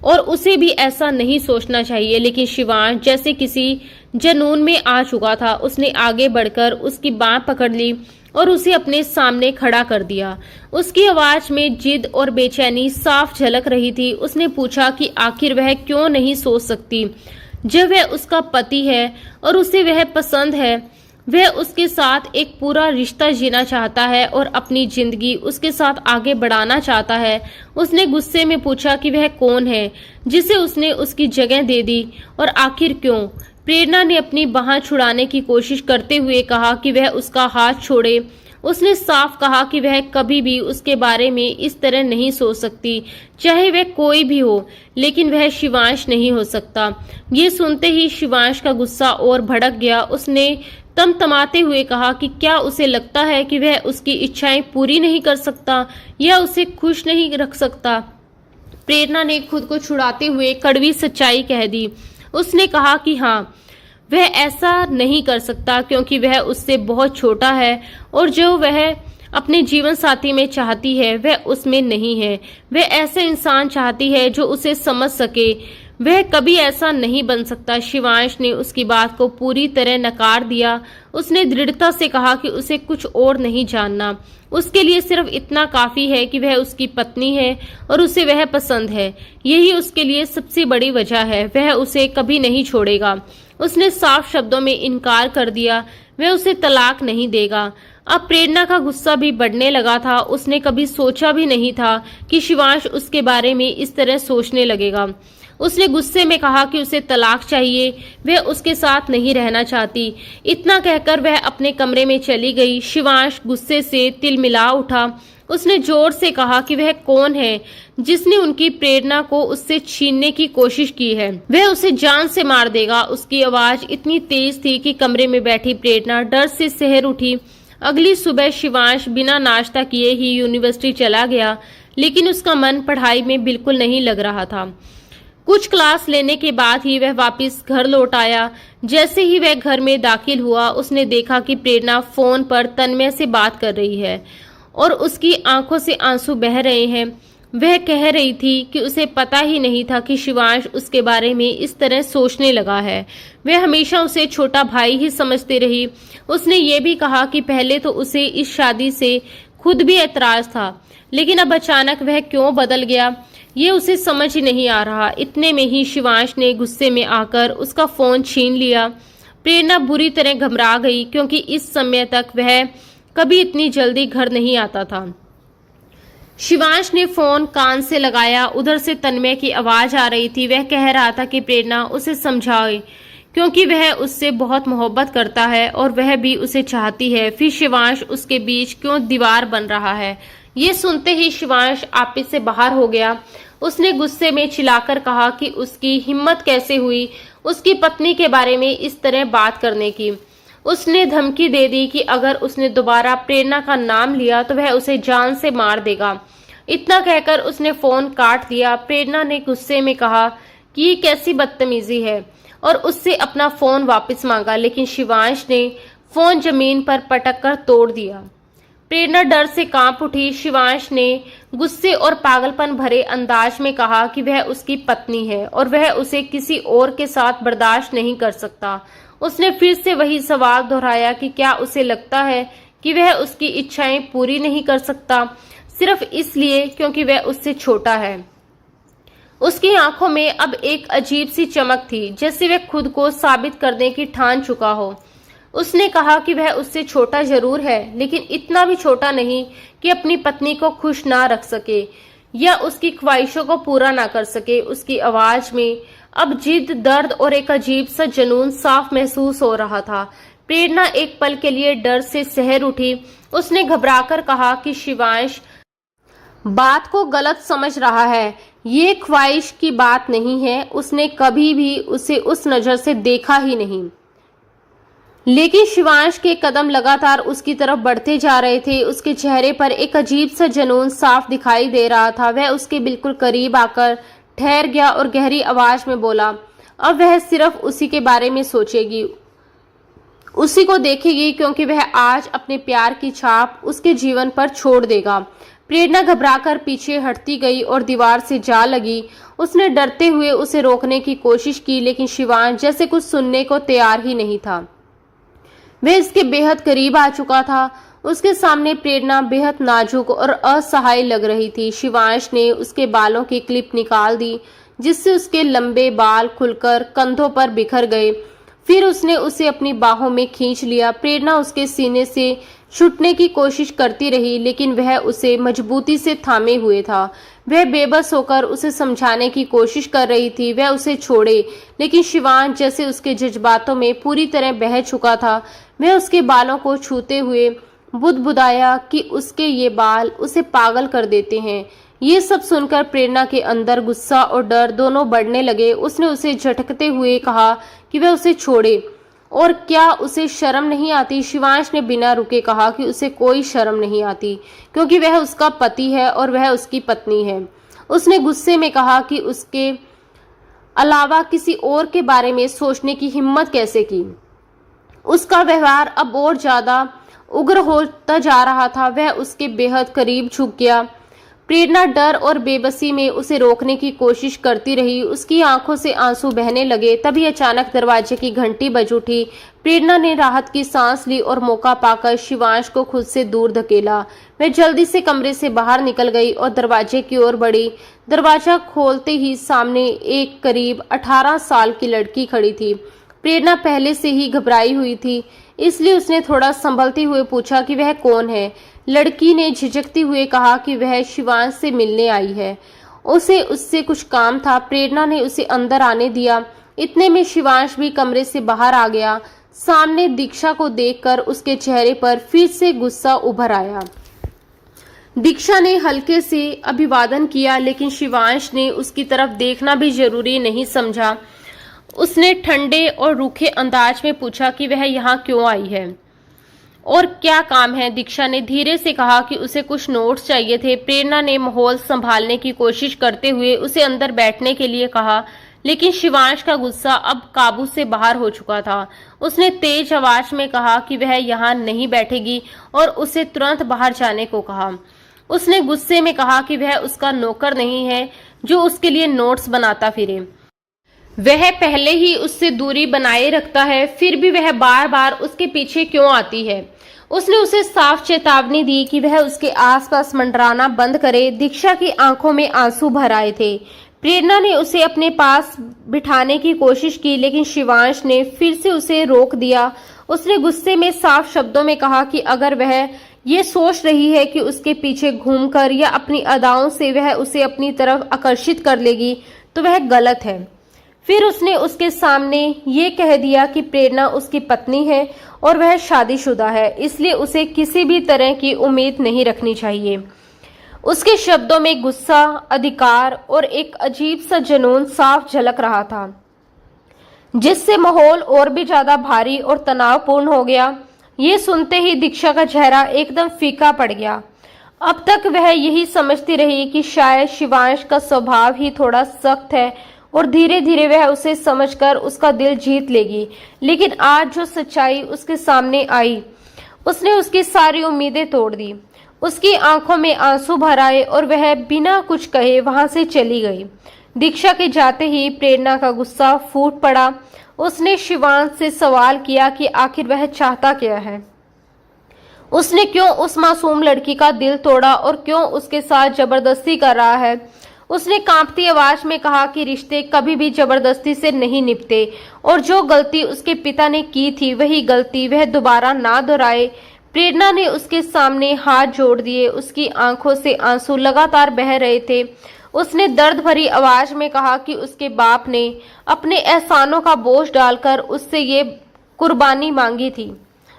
और उसे भी ऐसा नहीं सोचना चाहिए। लेकिन शिवांश जैसे किसी जुनून में आ चुका था। उसने आगे बढ़कर उसकी बांह पकड़ ली और उसे अपने सामने खड़ा कर दिया। उसकी आवाज में जिद और बेचैनी साफ झलक रही थी। उसने पूछा कि आखिर वह क्यों नहीं सोच सकती, जब वह उसका पति है और उसे वह पसंद है। वह उसके साथ एक पूरा रिश्ता जीना चाहता है और अपनी जिंदगी उसके साथ आगे बढ़ाना चाहता है। उसने गुस्से में पूछा कि वह कौन है जिसे उसने उसकी जगह दे दी और आखिर क्यों। प्रेरणा ने अपनी बांह छुड़ाने की कोशिश करते हुए कहा कि वह उसका हाथ छोड़े। उसने साफ कहा कि वह कभी भी उसके बारे में इस तरह नहीं सोच सकती, चाहे वह कोई भी हो, लेकिन वह शिवांश नहीं हो सकता। ये सुनते ही शिवांश का गुस्सा और भड़क गया। उसने तमतमाते हुए कहा कि क्या उसे लगता है कि वह उसकी इच्छाएं पूरी नहीं कर सकता या उसे खुश नहीं रख सकता। प्रेरणा ने खुद को छुड़ाते हुए कड़वी सच्चाई कह दी। उसने कहा कि हाँ, वह ऐसा नहीं कर सकता क्योंकि वह उससे बहुत छोटा है और जो वह अपने जीवन साथी में चाहती है वह उसमें नहीं है। वह ऐसे इंसान चाहती है जो उसे समझ सके। वह कभी ऐसा नहीं बन सकता। शिवांश ने उसकी बात को पूरी तरह नकार दिया। उसने दृढ़ता से कहा कि उसे कुछ और नहीं जानना। उसके लिए सिर्फ इतना काफी है कि वह उसकी पत्नी है और उसे वह पसंद है। यही उसके लिए सबसे बड़ी वजह है। वह उसे कभी नहीं छोड़ेगा। उसने साफ शब्दों में इनकार कर दिया। वह उसे तलाक नहीं देगा। अब प्रेरणा का गुस्सा भी बढ़ने लगा था। उसने कभी सोचा भी नहीं था कि शिवांश उसके बारे में इस तरह सोचने लगेगा। उसने गुस्से में कहा कि उसे तलाक चाहिए, वह उसके साथ नहीं रहना चाहती। इतना कहकर वह अपने कमरे में चली गई। शिवांश गुस्से से तिलमिला उठा। उसने जोर से कहा कि वह कौन है जिसने उनकी प्रेरणा को उससे छीनने की कोशिश की है। वह उसे जान से मार देगा। उसकी आवाज इतनी तेज थी कि कमरे में बैठी प्रेरणा डर से सहर उठी। अगली सुबह शिवांश बिना नाश्ता किए ही यूनिवर्सिटी चला गया, लेकिन उसका मन पढ़ाई में बिल्कुल नहीं लग रहा था। कुछ क्लास लेने के बाद ही वह वापस घर लौट आया। जैसे ही वह घर में दाखिल हुआ, उसने देखा कि प्रेरणा फोन पर तन्मय से बात कर रही है और उसकी आंखों से आंसू बह रहे हैं। वह कह रही थी कि उसे पता ही नहीं था कि शिवांश उसके बारे में इस तरह सोचने लगा है। वह हमेशा उसे छोटा भाई ही समझती रही। उसने ये भी कहा कि पहले तो उसे इस शादी से खुद भी ऐतराज था, लेकिन अब अचानक वह क्यों बदल गया, ये उसे समझ ही नहीं आ रहा। इतने में ही शिवांश ने गुस्से में आकर उसका फोन छीन लिया। प्रेरणा बुरी तरह घबरा गई, क्योंकि इस समय तक वह कभी इतनी जल्दी घर नहीं आता था। शिवांश ने फोन कान से लगाया। उधर से तन्मय की आवाज आ रही थी। वह कह रहा था कि प्रेरणा उसे समझाए, क्योंकि वह उससे बहुत मोहब्बत करता है और वह भी उसे चाहती है। फिर शिवांश उसके बीच क्यों दीवार बन रहा है। ये सुनते ही शिवांश आपे से बाहर हो गया। उसने गुस्से में चिल्लाकर कहा कि उसकी हिम्मत कैसे हुई उसकी पत्नी के बारे में इस तरह बात करने की। उसने धमकी दे दी कि अगर उसने दोबारा प्रेरणा का नाम लिया तो वह उसे जान से मार देगा। इतना कहकर उसने फोन काट दिया। प्रेरणा ने गुस्से में कहा कि ये कैसी बदतमीजी है और उससे अपना फोन वापस मांगा, लेकिन शिवांश ने फोन जमीन पर पटक कर तोड़ दिया। प्रेरणा डर से कांप उठी। शिवांश ने गुस्से और पागलपन भरे अंदाज में कहा कि वह उसकी पत्नी है और वह उसे किसी और के साथ बर्दाश्त नहीं कर सकता। उसने फिर से वही सवाल दोहराया कि क्या उसे लगता है कि वह उसकी इच्छाएं पूरी नहीं कर सकता, सिर्फ इसलिए क्योंकि वह उससे छोटा है। उसकी आंखों में अब एक अजीब सी चमक थी, जैसे वह खुद को साबित करने की ठान चुका हो। उसने कहा कि वह उससे छोटा जरूर है, लेकिन इतना भी छोटा नहीं कि अपनी पत्नी को खुश ना रख सके या उसकी ख्वाहिशों को पूरा ना कर सके। उसकी आवाज में अब जिद, दर्द और एक अजीब सा जुनून साफ महसूस हो रहा था। प्रेरणा एक पल के लिए डर से सहर उठी। उसने घबराकर कहा कि शिवांश बात को गलत समझ रहा है। ये ख्वाहिश की बात नहीं है। उसने कभी भी उसे उस नजर से देखा ही नहीं। लेकिन शिवांश के कदम लगातार उसकी तरफ बढ़ते जा रहे थे। उसके चेहरे पर एक अजीब सा जुनून साफ दिखाई दे रहा था। वह उसके बिल्कुल करीब आकर ठहर गया और गहरी आवाज में बोला, अब वह सिर्फ उसी के बारे में सोचेगी, उसी को देखेगी, क्योंकि वह आज अपने प्यार की छाप उसके जीवन पर छोड़ देगा। प्रेरणा घबराकर पीछे हटती गई और दीवार से जा लगी। उसने डरते हुए उसे रोकने की कोशिश की, लेकिन शिवांश जैसे कुछ सुनने को तैयार ही नहीं था। वह इसके बेहद करीब आ चुका था। उसके सामने प्रेरणा बेहद नाजुक और असहाय लग रही थी। शिवांश ने उसके बालों की क्लिप निकाल दी, जिससे उसके लंबे बाल खुलकर कंधों पर बिखर गए। फिर उसने उसे अपनी बाहों में खींच लिया। प्रेरणा उसके सीने से छूटने की कोशिश करती रही, लेकिन वह उसे मजबूती से थामे हुए था। वह बेबस होकर उसे समझाने की कोशिश कर रही थी वह उसे छोड़े, लेकिन शिवांश जैसे उसके जज्बातों में पूरी तरह बह चुका था। वह उसके बालों को छूते हुए बुदबुदाया कि उसके ये बाल उसे पागल कर देते हैं। ये सब सुनकर प्रेरणा के अंदर गुस्सा और डर दोनों बढ़ने लगे। उसने उसे झटकते हुए कहा कि वह उसे छोड़े। और क्या उसे शर्म नहीं आती? शिवांश ने बिना रुके कहा कि उसे कोई शर्म नहीं आती, क्योंकि वह उसका पति है और वह उसकी पत्नी है। उसने गुस्से में कहा कि उसके अलावा किसी और के बारे में सोचने की हिम्मत कैसे की। उसका व्यवहार अब और ज्यादा उग्र होता जा रहा था। वह उसके बेहद करीब झुक गया। प्रेरणा डर और बेबसी में उसे रोकने की कोशिश करती रही। उसकी आंखों से आंसू बहने लगे। तभी अचानक दरवाजे की घंटी बज उठी। प्रेरणा ने राहत की सांस ली और मौका पाकर शिवांश को खुद से दूर धकेला। वह जल्दी से कमरे से बाहर निकल गई और दरवाजे की ओर बढ़ी। दरवाजा खोलते ही सामने एक करीब 18 साल की लड़की खड़ी थी। प्रेरणा पहले से ही घबराई हुई थी, इसलिए उसने थोड़ा संभलते हुए पूछा कि वह कौन है। लड़की ने झिझकते हुए कहा कि वह शिवांश से मिलने आई है, उसे उससे कुछ काम था। प्रेरणा ने उसे अंदर आने दिया। इतने में शिवांश भी कमरे से बाहर आ गया। सामने दीक्षा को देखकर उसके चेहरे पर फिर से गुस्सा उभर आया। दीक्षा ने हल्के से अभिवादन किया, लेकिन शिवांश ने उसकी तरफ देखना भी जरूरी नहीं समझा। उसने ठंडे और रूखे अंदाज में पूछा कि वह यहाँ क्यों आई है और क्या काम है। दीक्षा ने धीरे से कहा कि उसे कुछ नोट्स चाहिए थे। प्रेरणा ने माहौल संभालने की कोशिश करते हुए उसे अंदर बैठने के लिए कहा, लेकिन शिवांश का गुस्सा अब काबू से बाहर हो चुका था। उसने तेज आवाज में कहा कि वह यहाँ नहीं बैठेगी और उसे तुरंत बाहर जाने को कहा। उसने गुस्से में कहा कि वह उसका नौकर नहीं है जो उसके लिए नोट्स बनाता फिरे। वह पहले ही उससे दूरी बनाए रखता है, फिर भी वह बार बार उसके पीछे क्यों आती है। उसने उसे साफ चेतावनी दी कि वह उसके आसपास मंडराना बंद करे। दीक्षा की आंखों में आंसू भर आए थे। प्रेरणा ने उसे अपने पास बिठाने की कोशिश की, लेकिन शिवांश ने फिर से उसे रोक दिया। उसने गुस्से में साफ शब्दों में कहा कि अगर वह ये सोच रही है कि उसके पीछे घूमकर या अपनी अदाओं से वह उसे अपनी तरफ आकर्षित कर लेगी, तो वह गलत है। फिर उसने उसके सामने ये कह दिया कि प्रेरणा उसकी पत्नी है और वह शादीशुदा है, इसलिए उसे किसी भी तरह की उम्मीद नहीं रखनी चाहिए। उसके शब्दों में गुस्सा, अधिकार और एक अजीब सा जुनून साफ झलक रहा था, जिससे माहौल और भी ज्यादा भारी और तनावपूर्ण हो गया। ये सुनते ही दीक्षा का चेहरा एकदम फीका पड़ गया। अब तक वह यही समझती रही कि शायद शिवांश का स्वभाव ही थोड़ा सख्त है और धीरे धीरे वह उसे समझकर उसका दिल जीत लेगी, लेकिन आज जो सच्चाई उसके सामने आई, उसने उसकी सारी उम्मीदें तोड़ दी। उसकी आंखों में आंसू भर आए और वह बिना कुछ कहे वहां से चली गई। दीक्षा के जाते ही प्रेरणा का गुस्सा फूट पड़ा। उसने शिवांश से सवाल किया कि आखिर वह चाहता क्या है। उसने क्यों उस मासूम लड़की का दिल तोड़ा और क्यों उसके साथ जबरदस्ती कर रहा है। उसने कांपती आवाज में कहा कि रिश्ते कभी भी जबरदस्ती से नहीं निपटे और जो गलती उसके पिता ने की थी वही गलती वह दोबारा ना दोहराए। प्रेरणा ने उसके सामने हाथ जोड़ दिए। उसकी आंखों से आंसू लगातार बह रहे थे। उसने दर्द भरी आवाज में कहा कि उसके बाप ने अपने एहसानों का बोझ डालकर उससे ये कुर्बानी मांगी थी।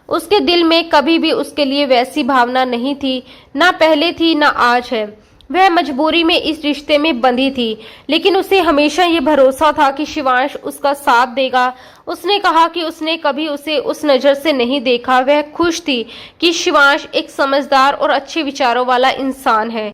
उसके दिल में कभी भी उसके लिए वैसी भावना नहीं थी, ना पहले थी ना आज है। वह मजबूरी में इस रिश्ते में बंधी थी, लेकिन उसे हमेशा ये भरोसा था कि शिवांश उसका साथ देगा। उसने कहा कि उसने कभी उसे उस नजर से नहीं देखा। वह खुश थी कि शिवांश एक समझदार और अच्छे विचारों वाला इंसान है।